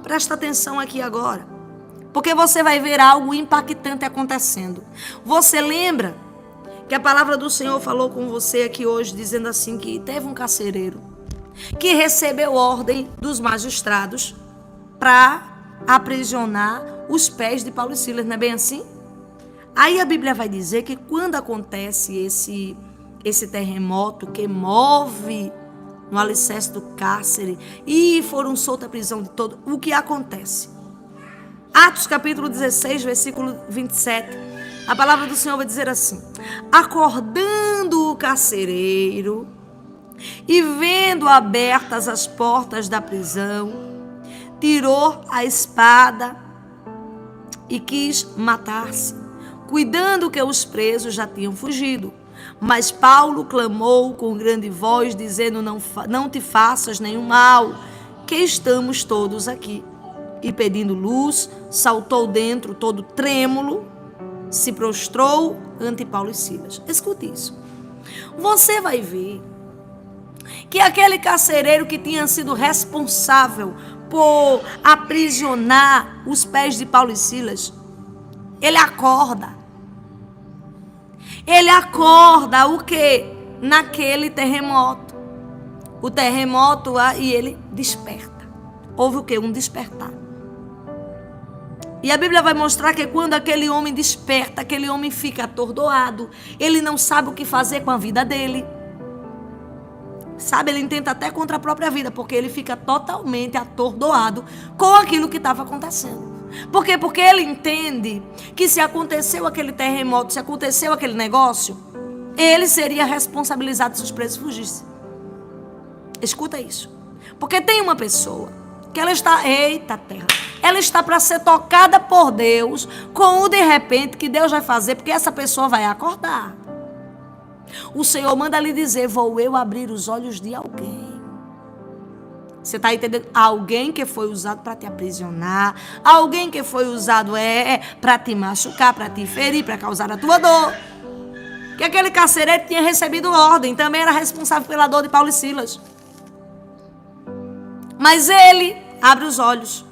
A: Presta atenção aqui agora. Porque você vai ver algo impactante acontecendo. Você lembra que a palavra do Senhor falou com você aqui hoje, dizendo assim que teve um carcereiro que recebeu ordem dos magistrados para aprisionar os pés de Paulo e Silas, não é bem assim? Aí a Bíblia vai dizer que quando acontece esse terremoto que move no alicerce do cárcere e foram soltos da prisão de todo, o que acontece? Atos capítulo 16, versículo 27, a palavra do Senhor vai dizer assim: acordando o carcereiro e vendo abertas as portas da prisão, tirou a espada e quis matar-se, cuidando que os presos já tinham fugido. Mas Paulo clamou com grande voz, dizendo, não te faças nenhum mal, que estamos todos aqui. E pedindo luz, saltou dentro todo trêmulo, se prostrou ante Paulo e Silas. Escute isso. Você vai ver que aquele carcereiro que tinha sido responsável por aprisionar os pés de Paulo e Silas, ele acorda. Ele acorda o quê? Naquele terremoto. O terremoto e ele desperta. Houve o quê? Um despertar. E a Bíblia vai mostrar que quando aquele homem desperta, aquele homem fica atordoado. Ele não sabe o que fazer com a vida dele. Sabe, ele tenta até contra a própria vida, porque ele fica totalmente atordoado com aquilo que estava acontecendo. Por quê? Porque ele entende que se aconteceu aquele terremoto, se aconteceu aquele negócio, ele seria responsabilizado se os presos fugissem. Escuta isso. Porque tem uma pessoa que ela está, eita terra, ela está para ser tocada por Deus com o de repente que Deus vai fazer, porque essa pessoa vai acordar. O Senhor manda lhe dizer, vou eu abrir os olhos de alguém. Você está entendendo? Alguém que foi usado para te aprisionar, alguém que foi usado para te machucar, para te ferir, para causar a tua dor. Que aquele carcereiro tinha recebido ordem, também era responsável pela dor de Paulo e Silas. Mas ele abre os olhos.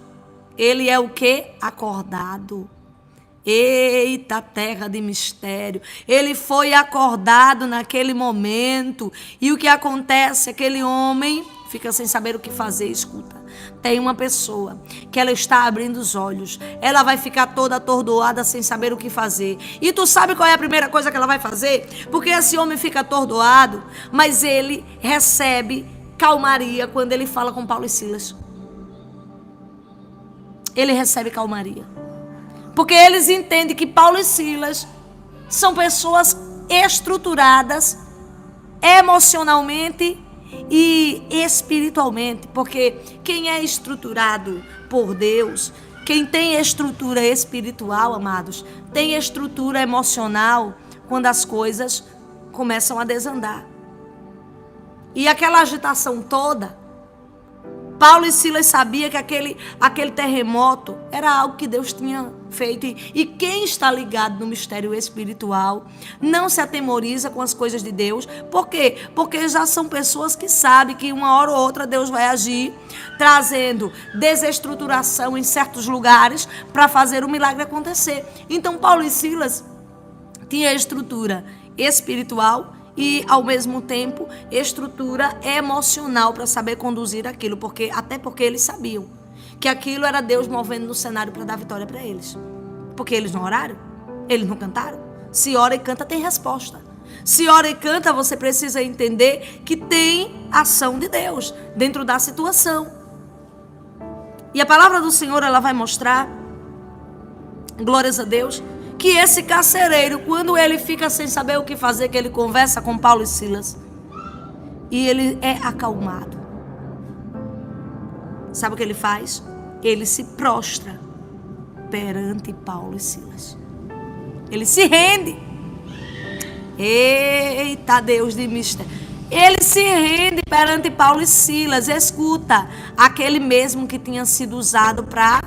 A: Ele é o quê? Acordado. Eita terra de mistério. Ele foi acordado naquele momento. E o que acontece? Aquele homem fica sem saber o que fazer. Escuta, tem uma pessoa que ela está abrindo os olhos. Ela vai ficar toda atordoada sem saber o que fazer. E tu sabe qual é a primeira coisa que ela vai fazer? Porque esse homem fica atordoado, mas ele recebe calmaria quando ele fala com Paulo e Silas. ele recebe calmaria. Porque eles entendem que Paulo e Silas são pessoas estruturadas emocionalmente e espiritualmente. Porque quem é estruturado por Deus, quem tem estrutura espiritual, amados, tem estrutura emocional quando as coisas começam a desandar. E aquela agitação toda, Paulo e Silas sabiam que aquele terremoto era algo que Deus tinha feito. E quem está ligado no mistério espiritual não se atemoriza com as coisas de Deus. Por quê? Porque já são pessoas que sabem que uma hora ou outra Deus vai agir, trazendo desestruturação em certos lugares para fazer o milagre acontecer. Então Paulo e Silas tinham estrutura espiritual e, ao mesmo tempo, estrutura emocional para saber conduzir aquilo. Até porque eles sabiam que aquilo era Deus movendo no cenário para dar vitória para eles. Porque eles não oraram, eles não cantaram. Se ora e canta, tem resposta. Se ora e canta, você precisa entender que tem ação de Deus dentro da situação. E a palavra do Senhor, ela vai mostrar, glórias a Deus, que esse carcereiro, quando ele fica sem saber o que fazer, que ele conversa com Paulo e Silas, e ele é acalmado. Sabe o que ele faz? Ele se prostra perante Paulo e Silas. Ele se rende. Eita, Deus de mistério. Ele se rende perante Paulo e Silas. Escuta, aquele mesmo que tinha sido usado para...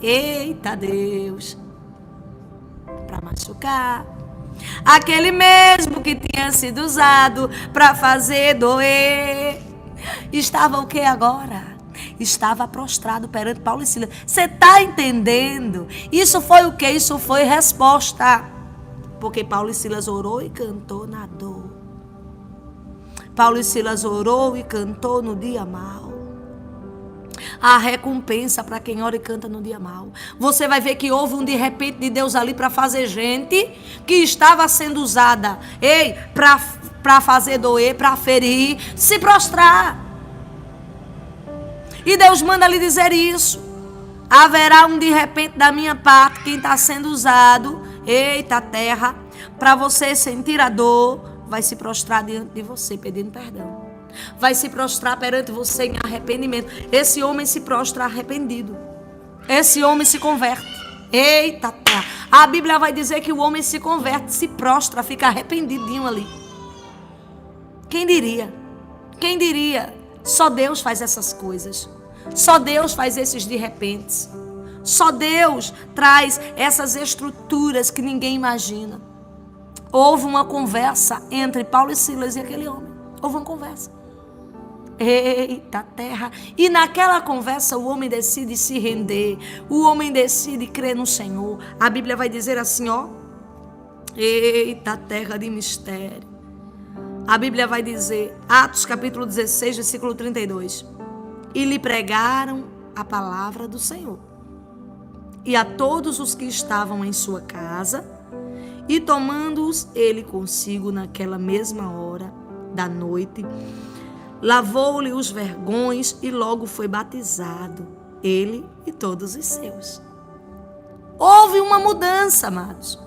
A: Eita, Deus... para machucar. Aquele mesmo que tinha sido usado para fazer doer. Estava o que agora? Estava prostrado perante Paulo e Silas. Você está entendendo? Isso foi o que? Isso foi resposta. Porque Paulo e Silas orou e cantou na dor. Paulo e Silas orou e cantou no dia mau. A recompensa para quem ora e canta no dia mau. Você vai ver que houve um de repente de Deus ali para fazer gente que estava sendo usada, para fazer doer, para ferir, se prostrar. E Deus manda lhe dizer isso. Haverá um de repente da minha parte, quem está sendo usado, eita terra, para você sentir a dor, vai se prostrar diante de você pedindo perdão. Vai se prostrar perante você em arrependimento. Esse homem se prostra arrependido. Esse homem se converte. Eita, tá. A Bíblia vai dizer que o homem se converte, se prostra, fica arrependidinho ali. Quem diria? Quem diria? Só Deus faz essas coisas. Só Deus faz esses de repentes. Só Deus traz essas estruturas que ninguém imagina. Houve uma conversa entre Paulo e Silas e aquele homem. Houve uma conversa. Eita terra. E naquela conversa o homem decide se render. O homem decide crer no Senhor. A Bíblia vai dizer assim, ó. Eita terra de mistério. A Bíblia vai dizer, Atos capítulo 16, versículo 32. E lhe pregaram a palavra do Senhor. E a todos os que estavam em sua casa, e tomando-os ele consigo naquela mesma hora da noite, lavou-lhe os vergões e logo foi batizado, ele e todos os seus. Houve uma mudança, amados.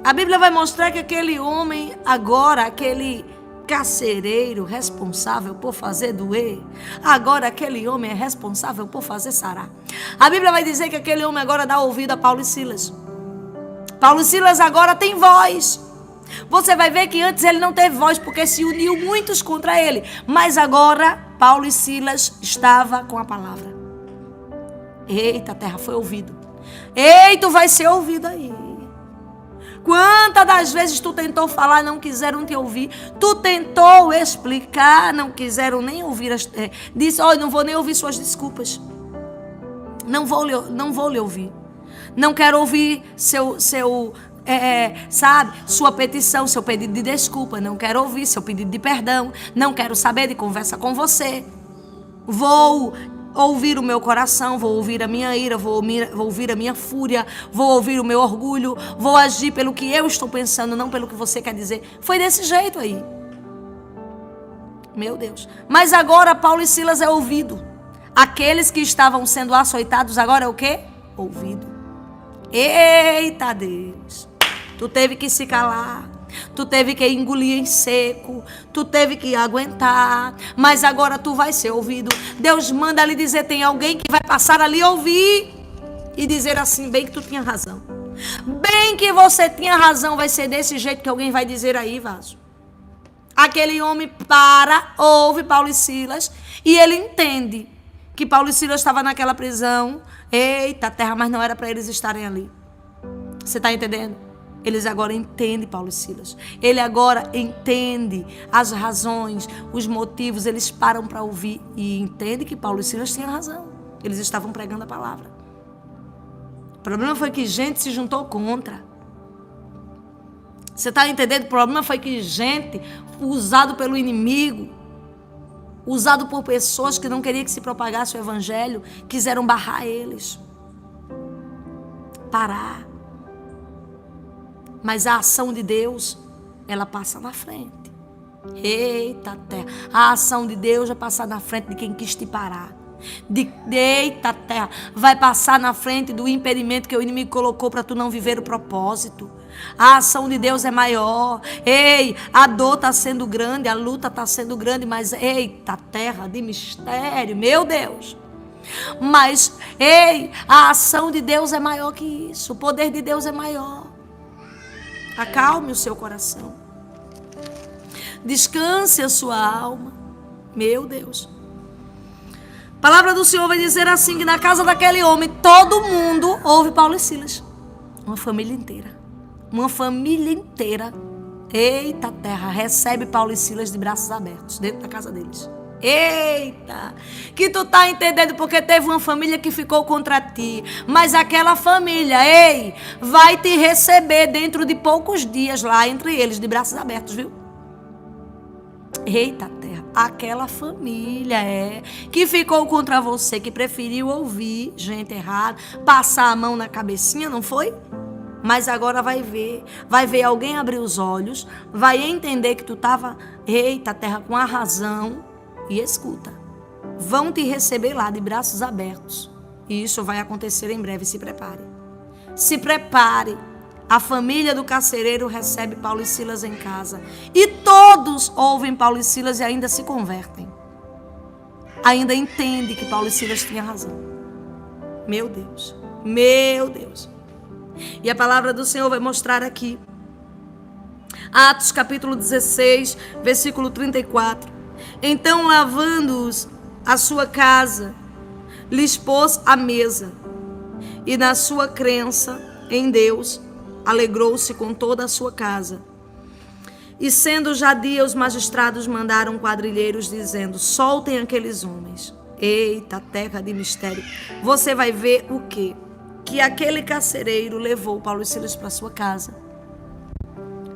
A: A Bíblia vai mostrar que aquele homem agora, aquele carcereiro responsável por fazer doer, agora aquele homem é responsável por fazer sarar. A Bíblia vai dizer que aquele homem agora dá ouvido a Paulo e Silas. Paulo e Silas agora tem voz. Você vai ver que antes ele não teve voz porque se uniu muitos contra ele. Mas agora Paulo e Silas estavam com a palavra. Eita, a terra foi ouvido. Ei, tu vai ser ouvido aí. Quantas das vezes tu tentou falar, não quiseram te ouvir. Tu tentou explicar, não quiseram nem ouvir. Disse, olha, não vou nem ouvir suas desculpas. Não vou lhe ouvir. Não quero ouvir sua petição, seu pedido de desculpa. Não quero ouvir seu pedido de perdão. Não quero saber de conversa com você. Vou ouvir o meu coração, vou ouvir a minha ira, vou ouvir a minha fúria, vou ouvir o meu orgulho, vou agir pelo que eu estou pensando, não pelo que você quer dizer. Foi desse jeito aí. Meu Deus. Mas agora Paulo e Silas é ouvido. Aqueles que estavam sendo açoitados agora é o quê? Ouvido. Eita Deus. Tu teve que se calar. Tu teve que engolir em seco. Tu teve que aguentar. Mas agora tu vai ser ouvido. Deus manda lhe dizer, tem alguém que vai passar ali ouvir. E dizer assim, bem que tu tinha razão. Bem que você tinha razão. Vai ser desse jeito que alguém vai dizer aí, vaso. Aquele homem ouve Paulo e Silas. E ele entende que Paulo e Silas estavam naquela prisão. Eita terra, mas não era para eles estarem ali. Você está entendendo? Eles agora entendem Paulo e Silas. Ele agora entende as razões, os motivos. Eles param para ouvir e entendem que Paulo e Silas tinham razão. Eles estavam pregando a palavra. O problema foi que gente se juntou contra. Você está entendendo? O problema foi que gente, usado pelo inimigo, usado por pessoas que não queriam que se propagasse o evangelho, quiseram barrar eles. Parar. Mas a ação de Deus, ela passa na frente. Eita terra. A ação de Deus vai passar na frente de quem quis te parar. Eita terra. Vai passar na frente do impedimento que o inimigo colocou para tu não viver o propósito. A ação de Deus é maior. Ei, a dor está sendo grande, a luta está sendo grande, mas eita terra de mistério, meu Deus. Mas, ei, a ação de Deus é maior que isso. O poder de Deus é maior. Acalme o seu coração. Descanse a sua alma. Meu Deus. A palavra do Senhor vai dizer assim, que na casa daquele homem, todo mundo ouve Paulo e Silas. Uma família inteira. Uma família inteira. Eita terra, recebe Paulo e Silas de braços abertos, dentro da casa deles. Eita, que tu tá entendendo, porque teve uma família que ficou contra ti, mas aquela família, ei, vai te receber dentro de poucos dias lá entre eles, de braços abertos, viu? Eita terra, aquela família que ficou contra você, que preferiu ouvir gente errada, passar a mão na cabecinha, não foi? Mas agora vai ver alguém abrir os olhos, vai entender que tu tava, eita terra, com a razão. E escuta, vão te receber lá de braços abertos. E isso vai acontecer em breve, se prepare. Se prepare. A família do carcereiro recebe Paulo e Silas em casa. E todos ouvem Paulo e Silas e ainda se convertem. Ainda entendem que Paulo e Silas tinham razão. Meu Deus, meu Deus. E a palavra do Senhor vai mostrar aqui. Atos capítulo 16, versículo 34. Então, lavando-os a sua casa, lhes pôs a mesa, e na sua crença em Deus, alegrou-se com toda a sua casa. E sendo já dia, os magistrados mandaram quadrilheiros, dizendo, soltem aqueles homens. Eita, terra de mistério. Você vai ver o quê? Que aquele carcereiro levou Paulo e Silas para sua casa,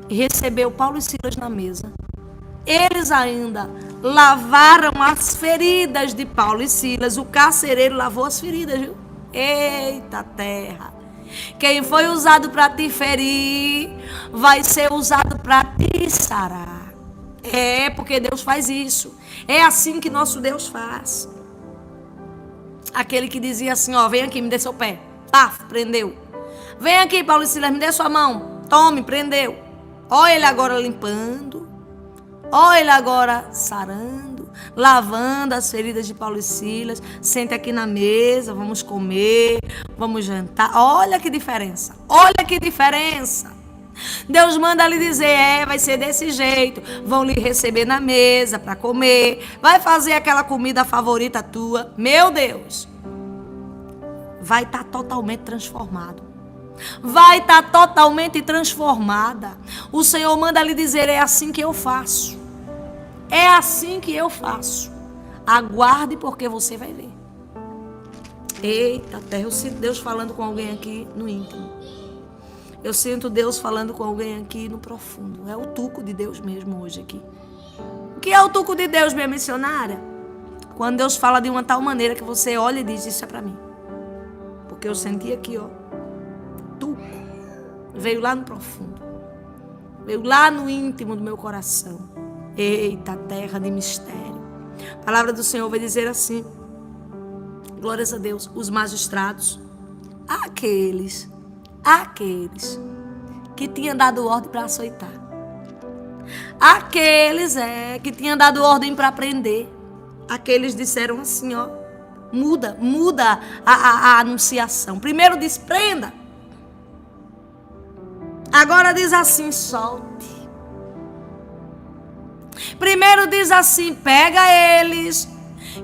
A: e recebeu Paulo e Silas na mesa. Eles ainda lavaram as feridas de Paulo e Silas. O carcereiro lavou as feridas, viu? Eita terra. Quem foi usado para te ferir, vai ser usado para te sarar. É, porque Deus faz isso. É assim que nosso Deus faz. Aquele que dizia assim, ó, vem aqui, me dê seu pé. Paf, prendeu. Vem aqui, Paulo e Silas, me dê sua mão. Tome, prendeu. Olha ele agora limpando. Olha ele agora sarando, lavando as feridas de Paulo e Silas. Sente aqui na mesa, vamos comer, vamos jantar. Olha que diferença, olha que diferença. Deus manda lhe dizer, vai ser desse jeito. Vão lhe receber na mesa para comer. Vai fazer aquela comida favorita tua. Meu Deus, vai estar totalmente transformado. Vai estar totalmente transformada. O Senhor manda lhe dizer, é assim que eu faço. É assim que eu faço. Aguarde, porque você vai ver. Eita terra, eu sinto Deus falando com alguém aqui no íntimo. Eu sinto Deus falando com alguém aqui no profundo. É o tuco de Deus mesmo hoje aqui. O que é o tuco de Deus, minha missionária? Quando Deus fala de uma tal maneira que você olha e diz, isso é para mim. Porque eu senti aqui, ó. Tuco. Veio lá no profundo. Veio lá no íntimo do meu coração. Eita terra de mistério. A palavra do Senhor vai dizer assim. glórias a Deus, os magistrados, aqueles que tinham dado ordem para açoitar. Aqueles que tinham dado ordem para prender. Aqueles disseram assim, ó, muda a anunciação. Primeiro diz, prenda. Agora diz assim, solte. Primeiro diz assim, pega eles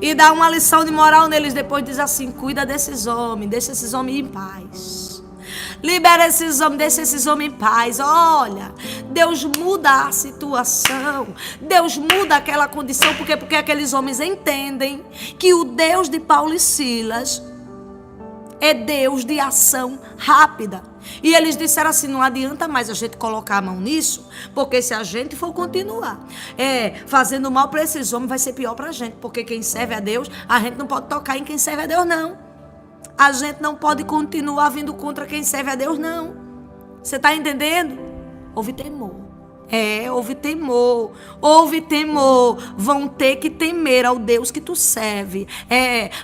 A: e dá uma lição de moral neles. Depois diz assim, cuida desses homens, deixa esses homens em paz. Libera esses homens, deixa esses homens em paz. Olha, Deus muda a situação. Deus muda aquela condição. Por quê? Porque aqueles homens entendem que o Deus de Paulo e Silas é Deus de ação rápida. E eles disseram assim, não adianta mais a gente colocar a mão nisso, porque se a gente for continuar fazendo mal para esses homens, vai ser pior para a gente. Porque quem serve a Deus, a gente não pode tocar em quem serve a Deus, não. A gente não pode continuar vindo contra quem serve a Deus, não. Você está entendendo? Houve temor. Houve temor. Houve temor. Vão ter que temer ao Deus que tu serve.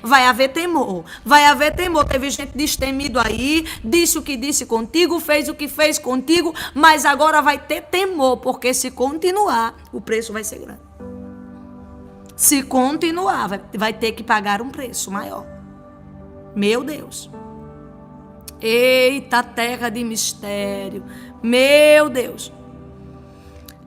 A: Vai haver temor. Vai haver temor. Teve gente destemido aí, disse o que disse contigo, fez o que fez contigo, mas agora vai ter temor, porque se continuar, o preço vai ser grande. Se continuar, vai ter que pagar um preço maior. Meu Deus. Eita, terra de mistério. Meu Deus.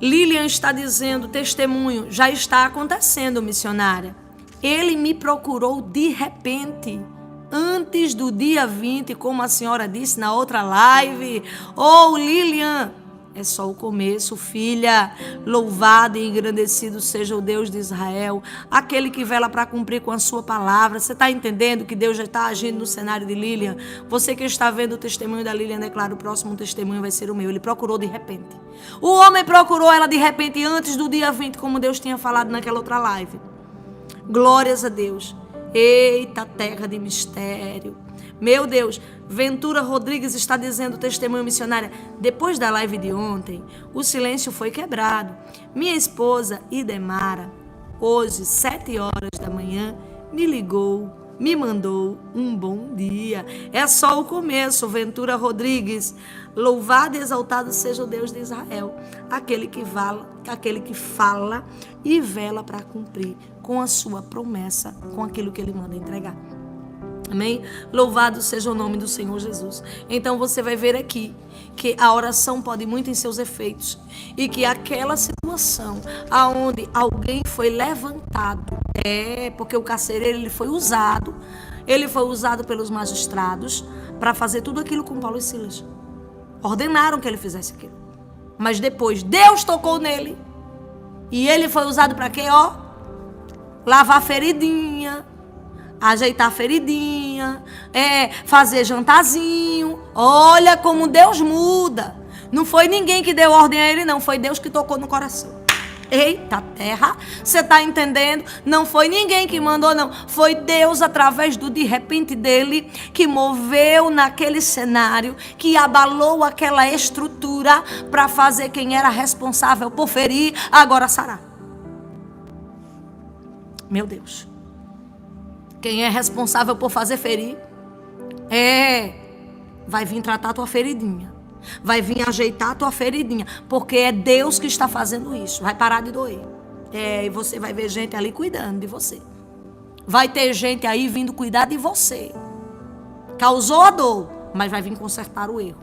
A: Lilian está dizendo, testemunho, já está acontecendo, missionária. Ele me procurou de repente, antes do dia 20, como a senhora disse na outra live. Oh, Lilian, é só o começo, filha. Louvado e engrandecido seja o Deus de Israel, aquele que vela para cumprir com a sua palavra. Você está entendendo que Deus já está agindo no cenário de Lilian? Você que está vendo o testemunho da Lilian, declara, o próximo testemunho vai ser o meu. Ele procurou de repente. O homem procurou ela de repente antes do dia 20, como Deus tinha falado naquela outra live. Glórias a Deus. Eita, terra de mistério. Meu Deus, Ventura Rodrigues está dizendo, testemunho missionária, depois da live de ontem, o silêncio foi quebrado. Minha esposa, Idemara, hoje, 7 horas da manhã, me ligou, me mandou um bom dia. É só o começo, Ventura Rodrigues. Louvado e exaltado seja o Deus de Israel, aquele que fala e vela para cumprir com a sua promessa, com aquilo que ele manda entregar. Amém? Louvado seja o nome do Senhor Jesus. Então você vai ver aqui que a oração pode muito em seus efeitos e que aquela situação aonde alguém foi levantado, porque o carcereiro ele foi usado pelos magistrados para fazer tudo aquilo com Paulo e Silas. Ordenaram que ele fizesse aquilo. Mas depois Deus tocou nele e ele foi usado para quê? Lavar feridinha, ajeitar a feridinha, fazer jantarzinho. Olha como Deus muda. Não foi ninguém que deu ordem a ele, não. Foi Deus que tocou no coração. Eita terra, você está entendendo? Não foi ninguém que mandou, não. Foi Deus através do de repente dele que moveu naquele cenário, que abalou aquela estrutura para fazer quem era responsável por ferir, agora sarar. Meu Deus. Quem é responsável por fazer ferir, vai vir tratar a tua feridinha. Vai vir ajeitar a tua feridinha. Porque é Deus que está fazendo isso. Vai parar de doer. E você vai ver gente ali cuidando de você. Vai ter gente aí vindo cuidar de você. Causou a dor, mas vai vir consertar o erro.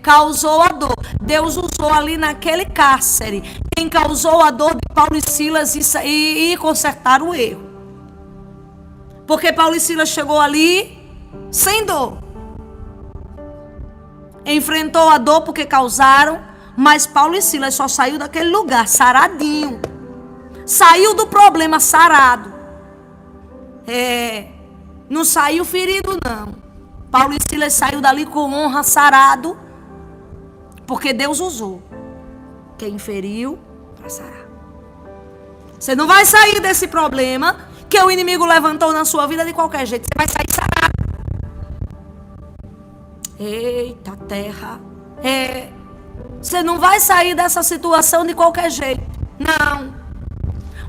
A: Causou a dor. Deus usou ali naquele cárcere. Quem causou a dor de Paulo e Silas e consertar o erro. Porque Paulo e Silas chegou ali sem dor. Enfrentou a dor porque causaram, mas Paulo e Silas só saiu daquele lugar saradinho. Saiu do problema sarado. Não saiu ferido, não. Paulo e Silas saiu dali com honra, sarado, porque Deus usou quem feriu para sarar. Você não vai sair desse problema que o inimigo levantou na sua vida de qualquer jeito. Você vai sair sarado. Eita terra. Você não vai sair dessa situação de qualquer jeito. Não.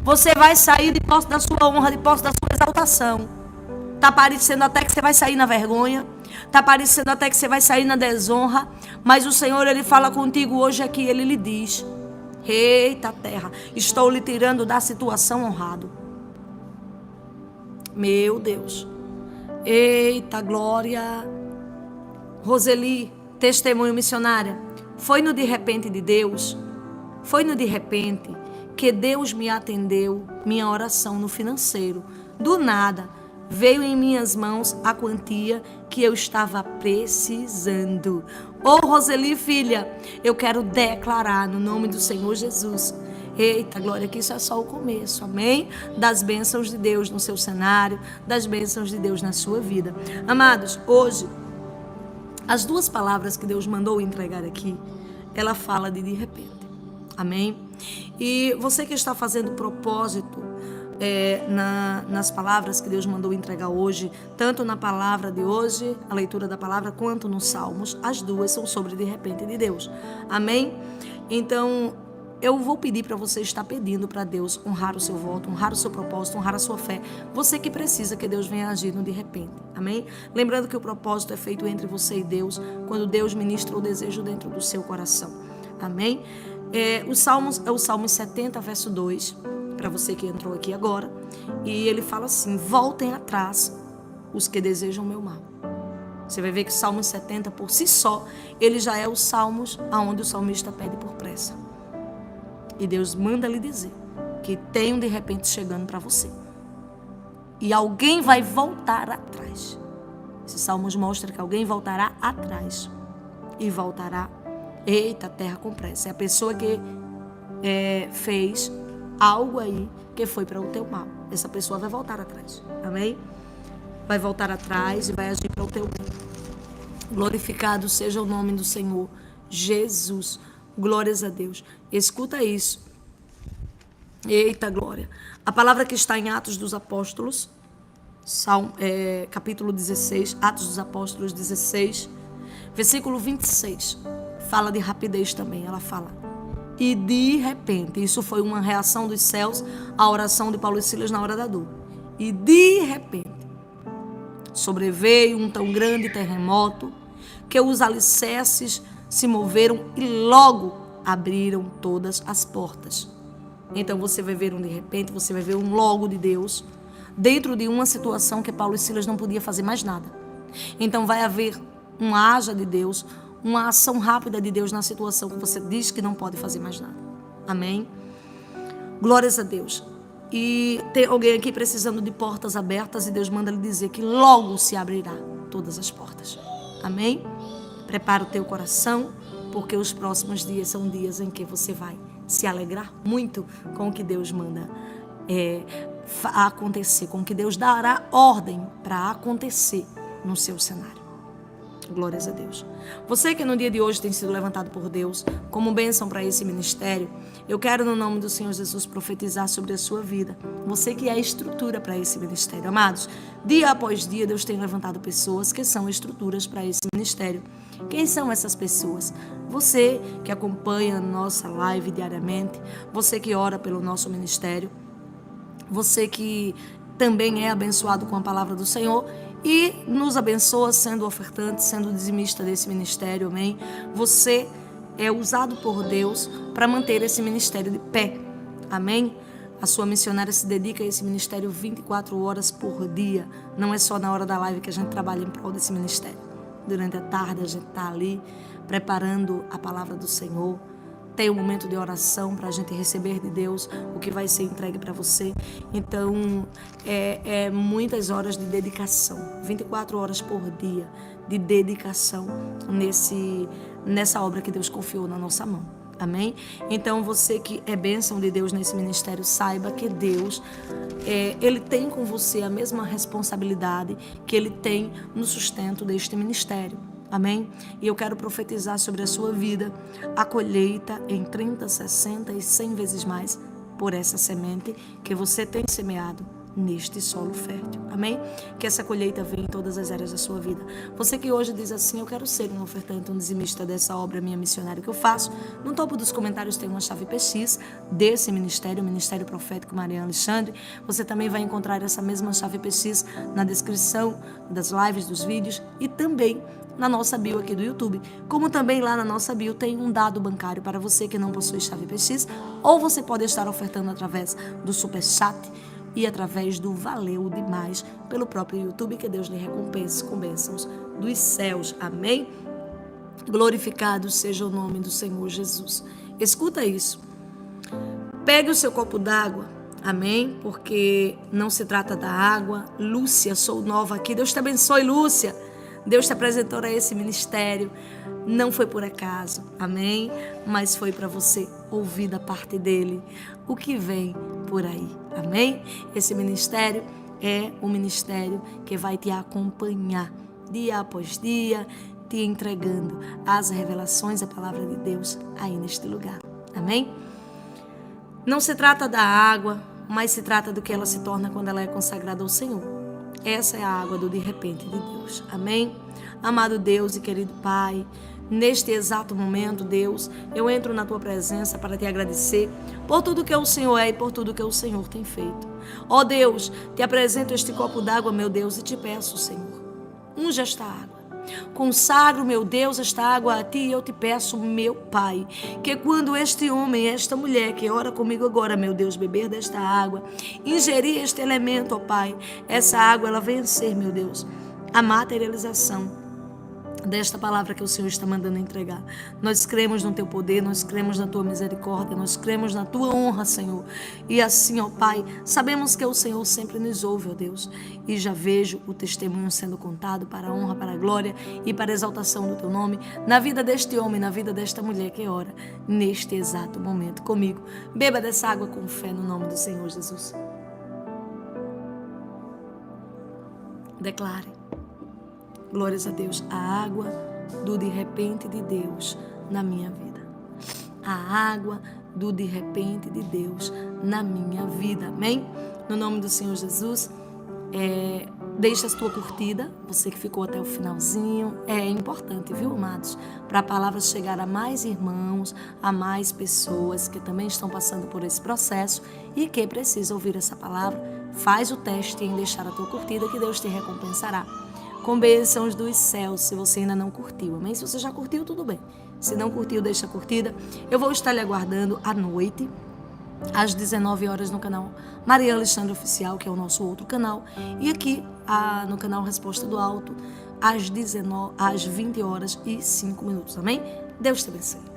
A: Você vai sair de posse da sua honra, de posse da sua exaltação. Tá parecendo até que você vai sair na vergonha. Tá parecendo até que você vai sair na desonra. Mas o Senhor, Ele fala contigo hoje aqui. Ele lhe diz: eita terra, estou lhe tirando da situação honrado. Meu Deus. Eita glória. Roseli, testemunho missionária. Foi no de repente de Deus. Foi no de repente que Deus me atendeu minha oração no financeiro. Do nada, veio em minhas mãos a quantia que eu estava precisando. Ô Roseli, filha, eu quero declarar no nome do Senhor Jesus. Eita, glória, que isso é só o começo, amém? Das bênçãos de Deus no seu cenário, das bênçãos de Deus na sua vida. Amados, hoje, as duas palavras que Deus mandou entregar aqui, ela fala de repente. Amém? E você que está fazendo propósito nas palavras que Deus mandou entregar hoje, tanto na palavra de hoje, a leitura da palavra, quanto nos Salmos, as duas são sobre de repente de Deus. Amém? Então, eu vou pedir para você estar pedindo para Deus honrar o seu voto, honrar o seu propósito, honrar a sua fé. Você que precisa que Deus venha agir no de repente. Amém? Lembrando que o propósito é feito entre você e Deus, quando Deus ministra o desejo dentro do seu coração. Amém? Os Salmos é o Salmo 70, verso 2, para você que entrou aqui agora. E ele fala assim: voltem atrás os que desejam o meu mal. Você vai ver que o Salmo 70, por si só, ele já é os salmos onde o salmista pede por pressa. E Deus manda lhe dizer que tem um de repente chegando para você. E alguém vai voltar atrás. Esses salmos mostram que alguém voltará atrás. E voltará, eita, terra com pressa. É a pessoa que fez algo aí que foi para o teu mal. Essa pessoa vai voltar atrás. Amém? Vai voltar atrás e vai agir para o teu bem. Glorificado seja o nome do Senhor Jesus. Glórias a Deus. Escuta isso. Eita glória. A palavra que está em Atos dos Apóstolos, capítulo 16, Atos dos Apóstolos 16, versículo 26, fala de rapidez também. Ela fala: e de repente, isso foi uma reação dos céus à oração de Paulo e Silas na hora da dor. E de repente, sobreveio um tão grande terremoto que os alicerces se moveram e logo abriram todas as portas. Então você vai ver de repente, você vai ver um logo de Deus dentro de uma situação que Paulo e Silas não podiam fazer mais nada. Então vai haver um haja de Deus, uma ação rápida de Deus na situação que você diz que não pode fazer mais nada. Amém? Glórias a Deus. E tem alguém aqui precisando de portas abertas e Deus manda lhe dizer que logo se abrirá todas as portas. Amém? Prepara o teu coração, porque os próximos dias são dias em que você vai se alegrar muito com o que Deus manda acontecer, com o que Deus dará ordem para acontecer no seu cenário. Glórias a Deus. Você que no dia de hoje tem sido levantado por Deus como bênção para esse ministério, eu quero no nome do Senhor Jesus profetizar sobre a sua vida. Você que é a estrutura para esse ministério. Amados, dia após dia Deus tem levantado pessoas que são estruturas para esse ministério. Quem são essas pessoas? Você que acompanha nossa live diariamente, você que ora pelo nosso ministério, você que também é abençoado com a palavra do Senhor e nos abençoa sendo ofertante, sendo dizimista desse ministério, amém? Você é usado por Deus para manter esse ministério de pé, amém? A sua missionária se dedica a esse ministério 24 horas por dia. Não é só na hora da live que a gente trabalha em prol desse ministério. Durante a tarde a gente está ali preparando a palavra do Senhor. Tem um momento de oração para a gente receber de Deus o que vai ser entregue para você. Então, muitas horas de dedicação, 24 horas por dia de dedicação nessa obra que Deus confiou na nossa mão. Amém? Então, você que é bênção de Deus nesse ministério, saiba que Deus, Ele tem com você a mesma responsabilidade que Ele tem no sustento deste ministério. Amém? E eu quero profetizar sobre a sua vida a colheita em 30, 60 e 100 vezes mais por essa semente que você tem semeado neste solo fértil. Amém? Que essa colheita venha em todas as áreas da sua vida. Você que hoje diz assim: eu quero ser um ofertante, um dizimista dessa obra minha missionária que eu faço. No topo dos comentários tem uma chave PX desse ministério, o Ministério Profético Mariana Alexandre. Você também vai encontrar essa mesma chave PX na descrição das lives, dos vídeos e também na nossa bio aqui do YouTube. Como também lá na nossa bio tem um dado bancário para você que não possui chave PX, ou você pode estar ofertando através do Superchat e através do Valeu Demais pelo próprio YouTube, que Deus lhe recompense com bênçãos dos céus. Amém? Glorificado seja o nome do Senhor Jesus. Escuta isso. Pegue o seu copo d'água, amém? Porque não se trata da água. Lúcia, sou nova aqui. Deus te abençoe, Lúcia. Deus te apresentou a esse ministério. Não foi por acaso, amém? Mas foi para você ouvir da parte dele o que vem por aí, amém? Esse ministério é um ministério que vai te acompanhar dia após dia, te entregando as revelações da palavra de Deus aí neste lugar, amém? Não se trata da água, mas se trata do que ela se torna quando ela é consagrada ao Senhor. Essa é a água do de repente de Deus. Amém? Amado Deus e querido Pai, neste exato momento, Deus, eu entro na Tua presença para te agradecer por tudo que o Senhor é e por tudo que o Senhor tem feito. Ó Deus, te apresento este copo d'água, meu Deus, e te peço, Senhor, unja esta água. Consagro, meu Deus, esta água a Ti e eu te peço, meu Pai, que quando este homem, esta mulher que ora comigo agora, meu Deus, beber desta água, ingerir este elemento, ó Pai, essa água, ela venha ser, meu Deus, a materialização desta palavra que o Senhor está mandando entregar. Nós cremos no Teu poder, nós cremos na Tua misericórdia, nós cremos na Tua honra, Senhor. E assim, ó Pai, sabemos que o Senhor sempre nos ouve, ó Deus. E já vejo o testemunho sendo contado para a honra, para a glória e para a exaltação do Teu nome, na vida deste homem, na vida desta mulher que ora, neste exato momento comigo. Beba dessa água com fé no nome do Senhor Jesus. Declare. Glórias a Deus, a água do de repente de Deus na minha vida. A água do de repente de Deus na minha vida, amém? No nome do Senhor Jesus, deixa a tua curtida, você que ficou até o finalzinho, é importante, viu, amados? Para a palavra chegar a mais irmãos, a mais pessoas que também estão passando por esse processo e que precisam ouvir essa palavra, faz o teste em deixar a tua curtida que Deus te recompensará com bênçãos dos céus, se você ainda não curtiu, amém? Se você já curtiu, tudo bem. Se não curtiu, deixa a curtida. Eu vou estar lhe aguardando à noite, às 19 horas no canal Mariana Alexandre Oficial, que é o nosso outro canal, e aqui no canal Resposta do Alto, às 20 horas e 5 minutos, amém? Deus te abençoe.